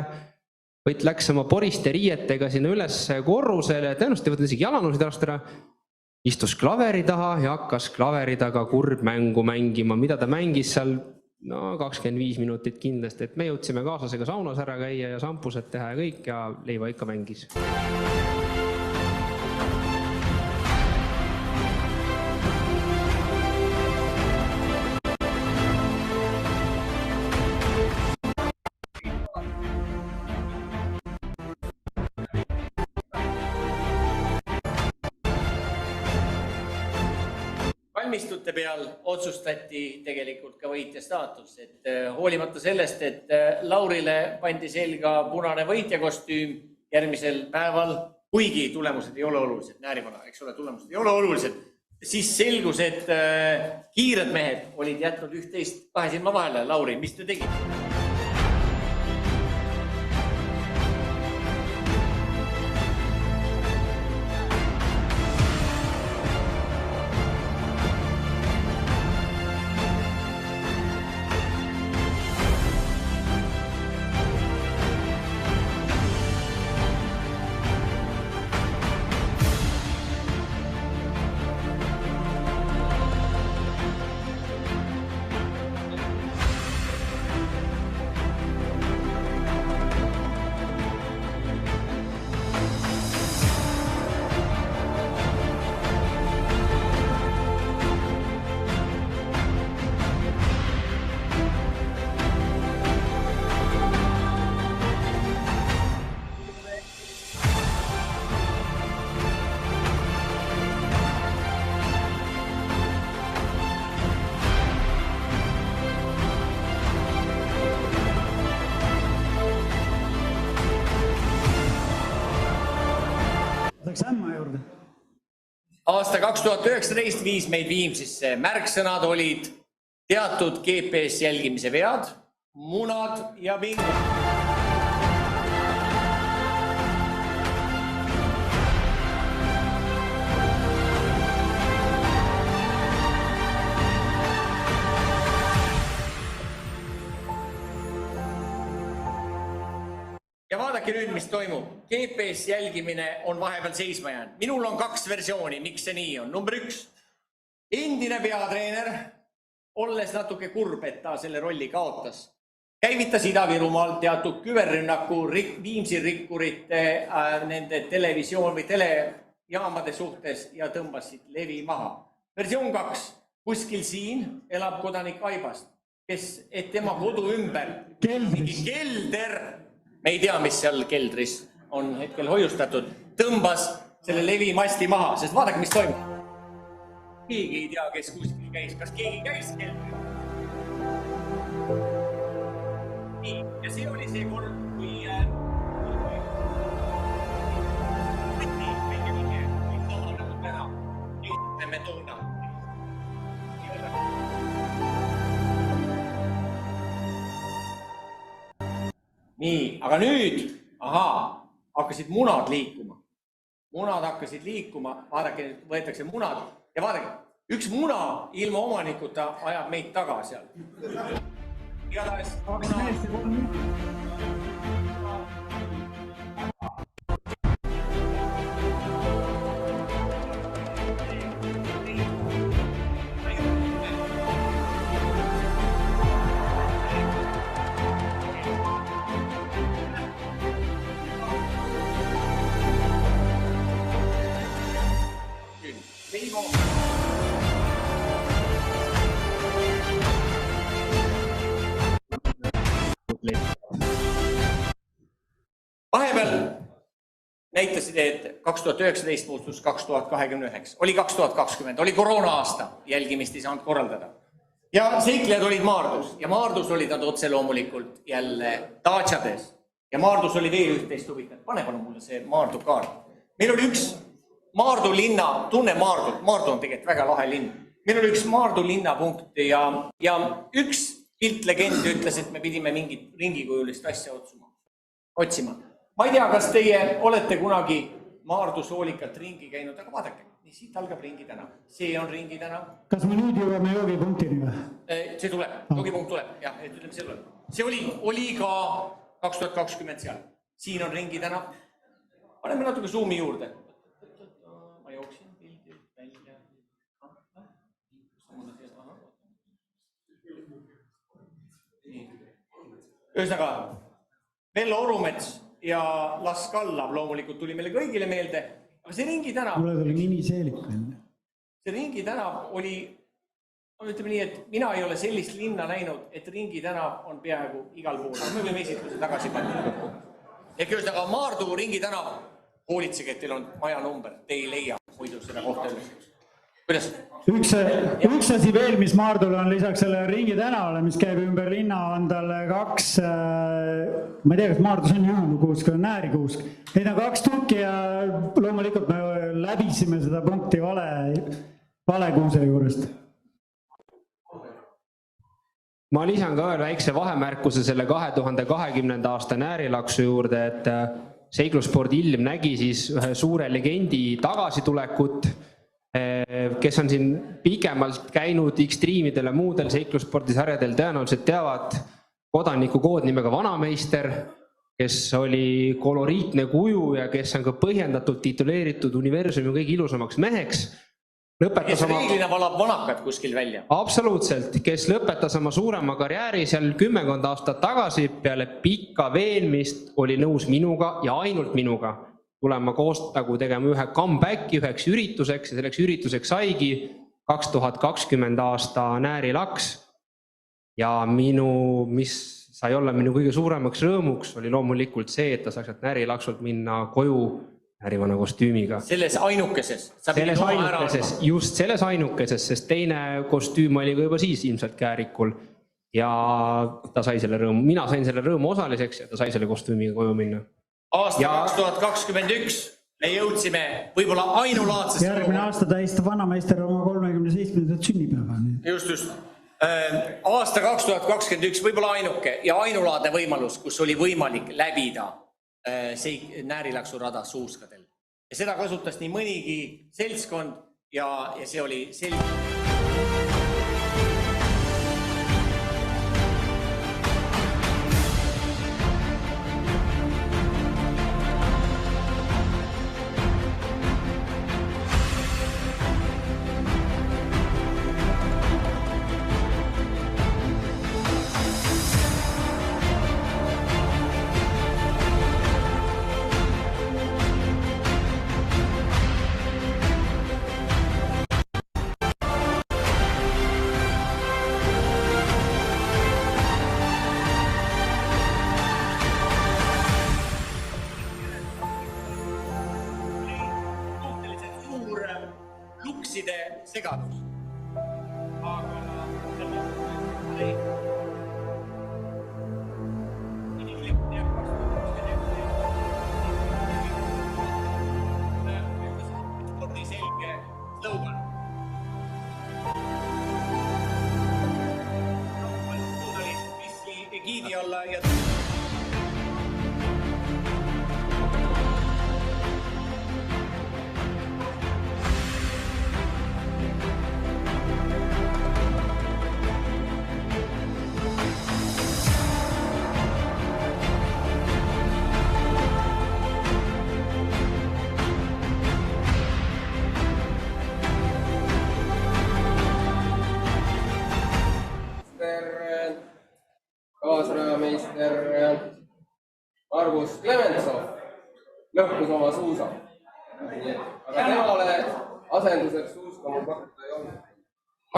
[SPEAKER 15] võit läks oma poriste riietega sinna üles korrusele, tõenäoliselt ei võtta isegi jalanusid arast ära, istus klaveri taha ja hakkas klaveri taga kurbmängu mängima, mida ta mängis seal 25 minutit kindlasti, et me jõudsime kaaslasega saunas ära käia ja sampused teha ja kõik ja leiva ikka mängis.
[SPEAKER 13] Valmistute peal otsustati tegelikult ka võitja staatus, et hoolimata sellest, et Laurile pandi selga punane võitjakostüüm järgmisel päeval, kuigi tulemused ei ole olulised, Näärimana, eks ole, tulemused ei ole olulised, siis selgus, et kiired mehed olid jätnud üht-teist kahe silma vahele. Lauri, mis te tegite?
[SPEAKER 14] juurde.
[SPEAKER 13] Aasta 2019 viis meid Viimsisse. Märksõnad olid teatud GPS jälgimise vead, munad ja vingud. Ja vaadake nüüd, mis toimub. GPS jälgimine on vahepeal seisma jäänud. Minul on 2 versiooni, miks see nii on. Number 1. Endine peatreener, olles natuke kurb, et ta selle rolli kaotas, käivitas Ida-Virumaal teatud küberrünnaku Viimsi rikkurite nende televisioon või telejaamade suhtes ja tõmbasid levi maha. Versioon 2. Kuskil siin elab kodanik Aibast, kes, et tema kodu ümber kelder, me ei tea, mis seal keldris on hetkel hoiustatud, tõmbas selle levimasti maha, sest vaadake, mis toimub. Keegi ei tea, kes kuskil käis, kas keegi käis keldris. Nii, ja see oli see kord, kui nii, aga nüüd, hakkasid munad liikuma. Munad hakkasid liikuma, vaadake, võetakse munad ja vaadake, üks muna ilma omanikuta ajab meid taga seal. Igatahes vahepeal näitasid, et 2019 muutus 2029, oli 2020, oli koroona aasta, jälgimist ei saanud korraldada. Ja seiklejad olid Maardus ja Maardus olid nad otse loomulikult jälle Daciades. Ja Maardus oli veel üht-teist huvitav. Pane palun mulle see Maardu kaart. Meil oli üks Maardu linna, tunne Maardu, Maardu on tegelikult väga lahe linn. Meil oli üks Maardu linnapunkt ja üks piltlegend ütles, et me pidime mingit ringikujulist asja otsima. Ma ei tea, kas teie olete kunagi Maardu soolikalt ringi käinud, aga vaadake, siit algab Ringi tänav. See on Ringi tänav.
[SPEAKER 14] Kas me nüüd jõuame joogipunktini või?
[SPEAKER 13] See tuleb, joogipunkt tuleb, jah, ütleme see tuleb. See oli ka 2020 seal. Siin on Ringi tänav. Paneme natuke suumi juurde. Ma jooksin pildi välja. Ühesõnaga, Vello Orumets ja Las Kallav loomulikult tuli meile kõigile meelde, aga see Ringi tänav...
[SPEAKER 14] Mulle tuli nimi Seelik.
[SPEAKER 13] See Ringi tänav oli, ütleme nii, et mina ei ole sellist linna näinud, et Ringi tänav on peaaegu igal pool. Me võime esitluse tagasi panna. Ehk ühesõnaga, Maardu Ringi tänav, hoolitsege, et teil on maja number, te ei leia muidu seda kohta üles. Kuidas?
[SPEAKER 14] Üks asi veel, mis Maardul on lisaks selle Ringi tänavale, mis käib ümber linna, on talle 2, ma ei tea, kas Maardus on jõulukuusk või näärikuusk. Neid on 2 tukki ja loomulikult me läbisime seda punkti vale kuuse juurest.
[SPEAKER 15] Ma lisan ka veel väikse vahemärkuse selle 2020. aasta näärilaksu juurde, et seikluspordi ilm nägi siis ühe suure legendi tagasitulekut, kes on siin pikemalt käinud X-Streamidel ja muudel seikluspordisarjadel tõenäoliselt teavad kodaniku koodnimega Vanameister, kes oli koloriitne kuju ja kes on ka põhjendatult tituleeritud universumi kõige ilusamaks meheks.
[SPEAKER 13] Kes reeglina valab vanakat kuskil välja.
[SPEAKER 15] Absoluutselt, kes lõpetas oma suurema karjääri seal 10 aastat tagasi peale pikka veenmist oli nõus minuga ja ainult minuga tulema koos tegema ühe comebacki üheks ürituseks ja selleks ürituseks saigi 2020 aasta näärilaks. Ja mis sai olla minu kõige suuremaks rõõmuks oli loomulikult see, et ta saaks näärilaksult minna koju näärivana kostüümiga.
[SPEAKER 13] Selles ainukeses?
[SPEAKER 15] Just selles ainukeses, sest teine kostüüm oli juba siis ilmselt käärikul ja ta sai selle rõõmu, mina sain selle rõõmu osaliseks ja ta sai selle kostüümiga koju minna.
[SPEAKER 13] Aasta 2021 me jõudsime võib-olla ainulaadsesse
[SPEAKER 14] järgmine aasta tähistab vanameister oma 37. sünnipäeva.
[SPEAKER 13] Just. Aasta 2021 võib-olla ainuke ja ainulaadne võimalus, kus oli võimalik läbida Näärilaksu rada suuskadel. Ja seda kasutas nii mõnigi seltskond ja see oli selge. Lukside segadus. Selge slogan. Mis egiidi alla ja
[SPEAKER 11] kaasrajameister Margus Clementsov lõhkus oma suusa. Aga temale asenduseks suuska mul pakkuda ei olnud.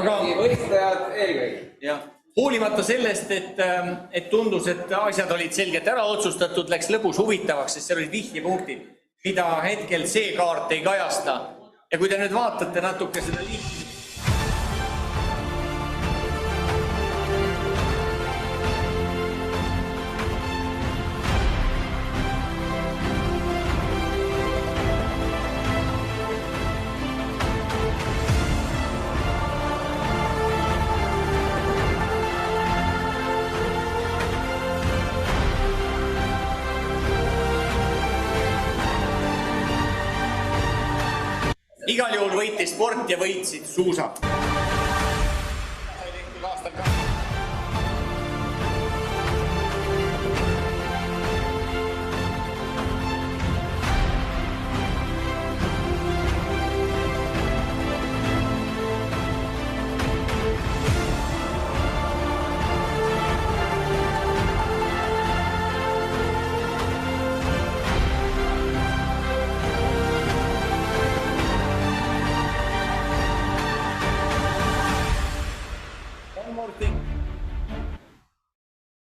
[SPEAKER 11] Aga võistlejad eelkõige.
[SPEAKER 13] Jah. Hoolimata sellest, et tundus, et asjad olid selgelt ära otsustatud, läks lõpus huvitavaks, sest seal olid vihjepunktid, mida hetkel see kaart ei kajasta. Ja kui te nüüd vaatate natuke seda liikumist, igal juhul võitis sport ja võitsid suusad.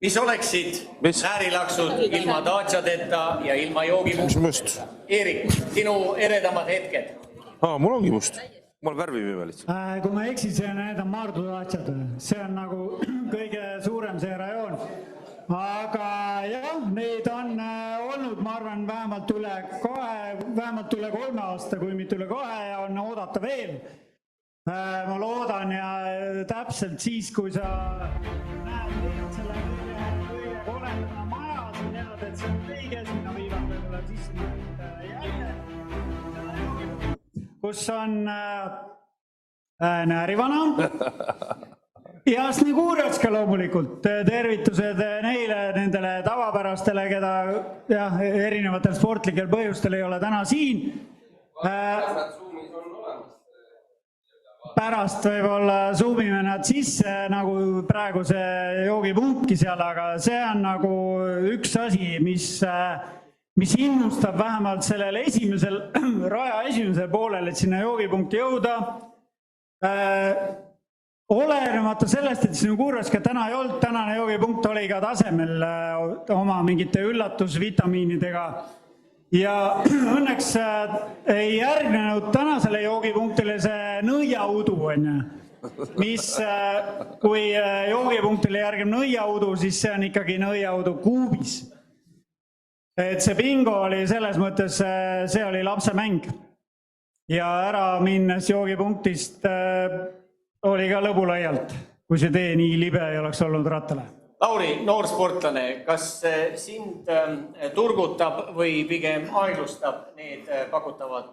[SPEAKER 13] Mis oleksid Näärilaksud ilma daatšadeta ja ilma joogipunktideta? Eerik, sinu eredamad hetked?
[SPEAKER 1] Mul ongi must. Mul värvib lihtsalt.
[SPEAKER 14] Kui ma eksisin, need on Maardu daatšad. See on nagu kõige suurem see rajoon. Aga jah, neid on olnud, ma arvan, vähemalt üle 3 aasta, kui mitte üle 2 ja on oodata veel. Ma loodan ja täpselt siis, kui sa näed selle kõige koledana maja, sa tead, et see on kõige, sinna viivad võib-olla sisse jälge, kus on Näärivana ja Sniguratska loomulikult. Tervitused neile, nendele tavapärastele, keda erinevatel sportlikel põhjustel ei ole täna siin. Pärast võib-olla zoomime nad sisse, nagu praegu see joogipunktki seal, aga see on nagu üks asi, mis innustab vähemalt sellel raja esimesel poolel, et sinna joogipunkti jõuda. Olenemata sellest, et sinu kurvaska täna ei olnud, tänane joogipunkt oli ka tasemel oma mingite üllatusvitamiinidega. Ja õnneks ei järgnenud tänasele joogipunktile see nõiaudu, mis kui joogipunktile järgib nõiaudu, siis see on ikkagi nõiaudu kuubis. et see bingo oli selles mõttes, see oli lapse mäng. Ja ära minnes joogipunktist oli ka lõbulaialt, kui see tee nii libe ei oleks olnud rattale.
[SPEAKER 13] Lauri, noorsportlane, kas sind turgutab või pigem aeglustab need pakutavad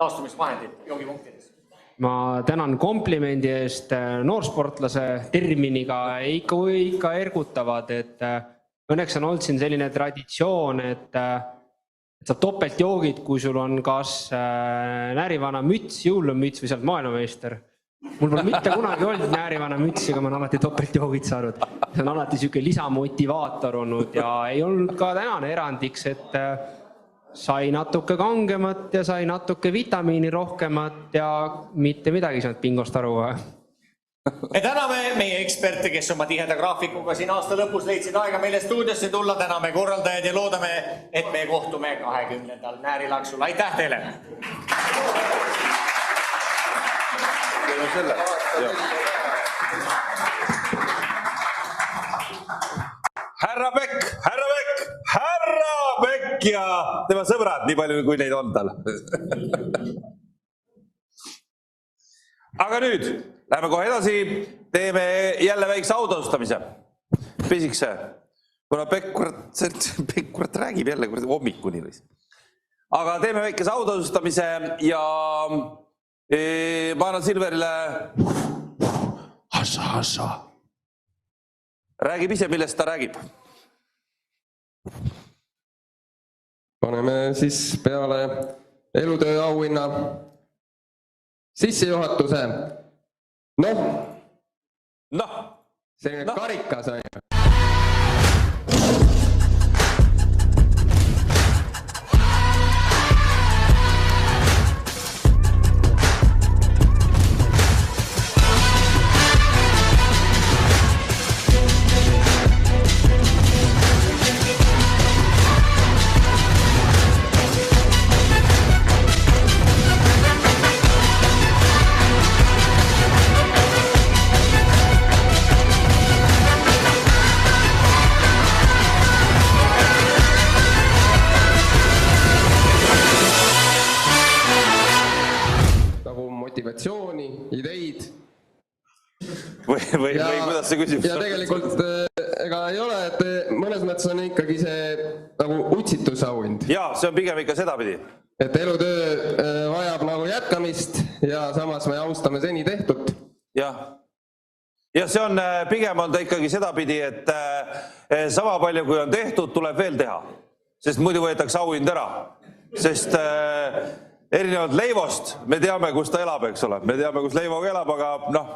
[SPEAKER 13] taastumisvahendid joogipunktides?
[SPEAKER 15] Ma tänan komplimendi eest, noorsportlase terminiga ikka ergutavad, et õnneks on olnud siin selline traditsioon, et sa topelt joogid, kui sul on kas näärivana müts, jõulumüts või sealt maailmameister. Mul pole mitte kunagi olnud näärivana mütsi, aga ma olen alati topelt joogid saanud. See on alati selline lisamotivaator olnud ja ei olnud ka tänane erandiks, et sai natuke kangemat ja sai natuke vitamiini rohkemat ja mitte midagi saanud bingost aru.
[SPEAKER 13] Me täname meie eksperte, kes oma tiheda graafikuga siin aasta lõpus leidsid aega meile stuudiosse tulla. Täname korraldajaid ja loodame, et me kohtume 20. Näärilaksul. Aitäh teile!
[SPEAKER 1] Härra Pekk ja tema sõbrad, nii palju kui neid on tal. Aga nüüd läheme kohe edasi, teeme jälle väikse autostamise. Pisikse, kuna Pekk räägib jälle hommikuni. Aga teeme väikese autostamise ja ma annan Silverile Assa. Räägib ise, millest ta räägib.
[SPEAKER 11] Paneme siis peale elutöö auhinna sissejuhatuse. Selline karikas on ju. Ideid.
[SPEAKER 1] Või kuidas see küsimus?
[SPEAKER 11] Ja tegelikult ega ei ole, et mõnes mõttes on ikkagi see nagu utsitusauhind.
[SPEAKER 1] Jaa, see on pigem ikka sedapidi.
[SPEAKER 11] Et elutöö vajab nagu jätkamist ja samas me austame seni tehtud.
[SPEAKER 1] Jah. Ja see on pigem on ta ikkagi sedapidi, et sama palju kui on tehtud, tuleb veel teha. Sest muidu võetakse auhind ära. Sest erinevalt Leivost, me teame, kus ta elab, eks ole. Me teame, kus Leivo elab, aga noh.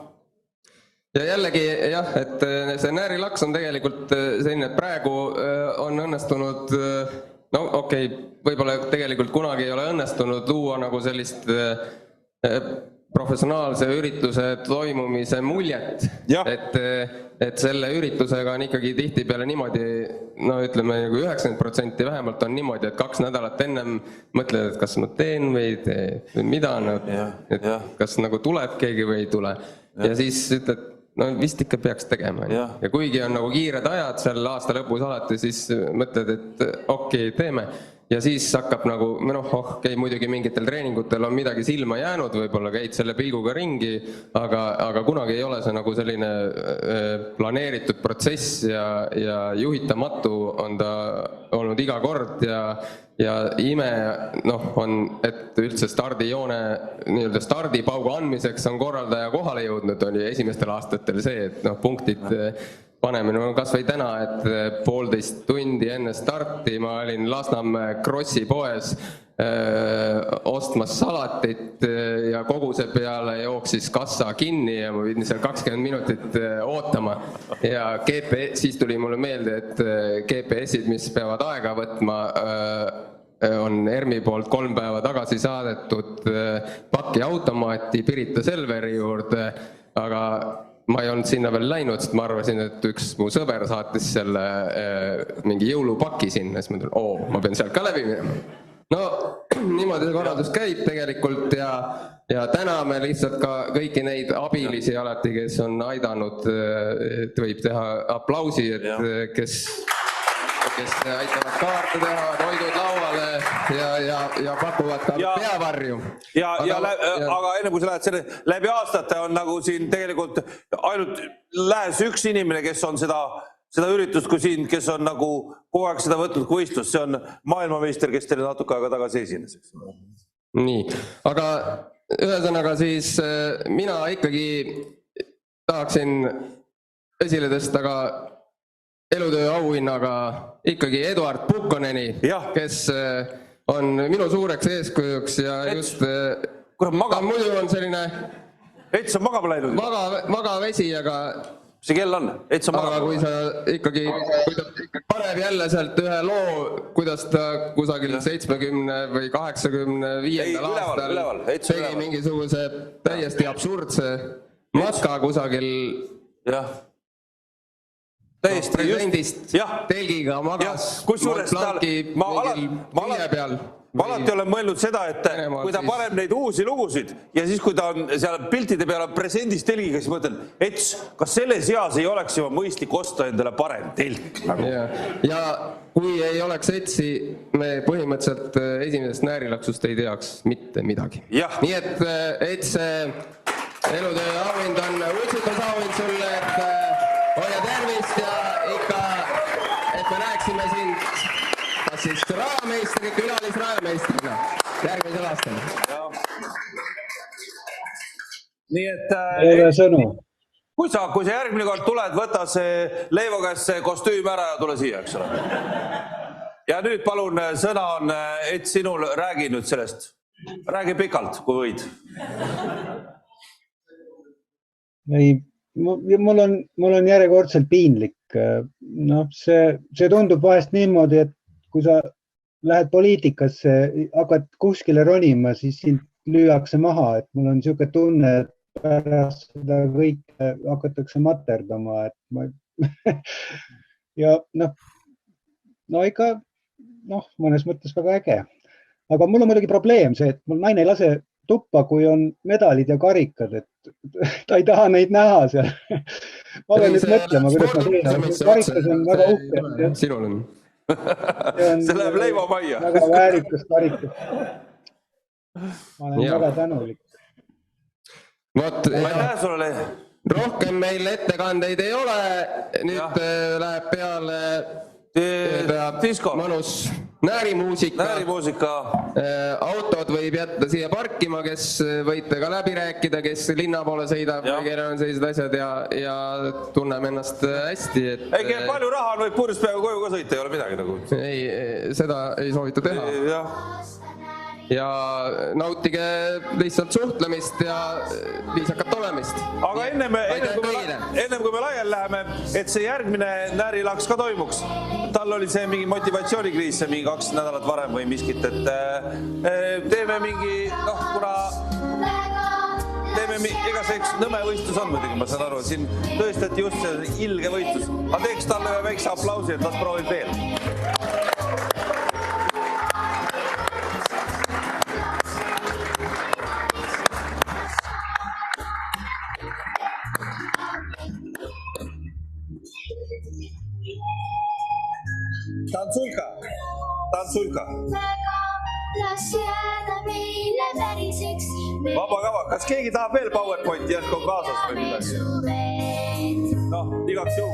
[SPEAKER 11] Ja jällegi, jah, et see Näärilaks on tegelikult selline, et praegu on õnnestunud, no okei, võib-olla tegelikult kunagi ei ole õnnestunud luua nagu sellist professionaalse ürituse toimumise muljet, et selle üritusega on ikkagi tihtipeale niimoodi, no ütleme 90% vähemalt on niimoodi, et 2 nädalat ennem mõtled, et kas ma teen või ei tee, või mida, et kas nagu tuleb keegi või ei tule. Ja siis ütled, no vist ikka peaks tegema. Ja kuigi on nagu kiired ajad seal aasta lõpus alati, siis mõtled, et okei, teeme. Ja siis hakkab nagu, muidugi mingitel treeningutel on midagi silma jäänud, võib-olla käid selle pilguga ringi, aga kunagi ei ole see nagu selline planeeritud protsess ja juhitamatu on ta olnud iga kord ja ime on, et üldse stardijoone nii-öelda stardipaugu andmiseks on korraldaja kohale jõudnud, oli esimestel aastatel see, et punktid paneme, kas või täna, et 1,5 tundi enne starti ma olin Lasnamäe Krossi poes ostmas salatit ja koguse peale jooksis kassa kinni ja ma pidin seal 20 minutit ootama ja siis tuli mulle meelde, et GPS-id, mis peavad aega võtma, on ERMi poolt 3 päeva tagasi saadetud pakiautomaati Pirita Selveri juurde, aga ma ei olnud sinna veel läinud, sest ma arvasin, et üks mu sõber saatis selle mingi jõulupaki sinna, siis ma ütlen, ma pean sealt ka läbi minema. No niimoodi see korraldus käib tegelikult ja täname lihtsalt ka kõiki neid abilisi alati, kes on aidanud, et võib teha aplausi, et kes kes aitavad kaarte teha, toidud lauale ja pakuvad ka peavarju.
[SPEAKER 1] Aga enne kui sa lähed selle läbi aastate on nagu siin tegelikult ainult lähes üks inimene, kes on seda üritust kui siin, kes on nagu kogu aeg seda võtnud kui võistlust, see on maailmameister, kes teile natuke aega tagasi esines.
[SPEAKER 11] Nii, aga ühesõnaga siis mina ikkagi tahaksin esile tõsta ka elutöö auhinnaga ikkagi Eduard Pukkoneni, kes on minu suureks eeskujuks ja just ta muidu on selline
[SPEAKER 1] Ets on magama läinud.
[SPEAKER 11] Magavesi, aga
[SPEAKER 1] see kell on, Ets on magama.
[SPEAKER 11] Aga kui sa ikkagi paneb jälle sealt ühe loo, kuidas ta kusagil 70 või 85 aastal tegi mingisuguse täiesti absurdse matka kusagil presidendist telgiga magas Montblanci mingil peal.
[SPEAKER 1] Ma alati olen mõelnud seda, et kui ta paneb neid uusi lugusid ja siis kui ta on seal piltide peal presendist telgiga, siis mõtlen, Ets, kas selles eas ei oleks juba mõistlik osta endale parem telk?
[SPEAKER 11] Ja kui ei oleks Etsi, me põhimõtteliselt esimesest Näärilaksust ei teaks mitte midagi. Nii et Ets, elutöö auhind on utsitusauhind sulle, et hoia tervist ja ikka, et me näeksime sind siis rajameistri, külalisrajameistrina järgmisel aastal.
[SPEAKER 1] Nii et kui sa järgmine kord tuled, võta see Leivo käest see kostüüm ära ja tule siia, eks ole. Ja nüüd palun sõna on, et sinul räägi nüüd sellest. Räägi pikalt, kui võid.
[SPEAKER 10] Mul on järjekordselt piinlik. No, see tundub vahest niimoodi, et kui sa lähed poliitikasse, hakkad kuskile ronima, siis sind lüüakse maha, et mul on niisugune tunne, et pärast seda kõik hakatakse materdama, ja ikka mõnes mõttes väga äge. Aga mul on muidugi probleem see, et mul naine ei lase tuppa, kui on medalid ja karikad, et ta ei taha neid näha seal. Ma olen nüüd mõtlema, kuidas ma teen. Karikas on väga uhke.
[SPEAKER 11] Sinul on.
[SPEAKER 1] See läheb Leivo majja.
[SPEAKER 10] Väga väärikas karikas. Ma olen väga tänulik.
[SPEAKER 11] Rohkem meil ettekandeid ei ole. Nüüd läheb peale mõnus näärimuusika. Autod võib jätta siia parkima, kes võite ka läbi rääkida, kes linna poole sõidab, kellel on sellised asjad ja tunneme ennast hästi.
[SPEAKER 1] Ei, palju raha on, võib puurist peaaegu koju ka sõita, ei ole midagi nagu.
[SPEAKER 11] Ei, seda ei soovita teha. Ja nautige lihtsalt suhtlemist ja viisakat olemist.
[SPEAKER 1] Aga ennem kui me laiali läheme, et see järgmine Näärilaks ka toimuks. Tal oli see mingi motivatsioonikriis, see mingi 2 nädalat varem või miskit, et teeme mingi, kuna teeme, ega see üks nõme võistlus on muidugi, ma saan aru, siin tõestati just see ilge võistlus. Ma teeks talle ühe väikse aplausi, et las proovib veel. Tantsulka. Vaba kava, kas keegi tahab veel PowerPointi jätku kaasas või midagi? Igaks juhu.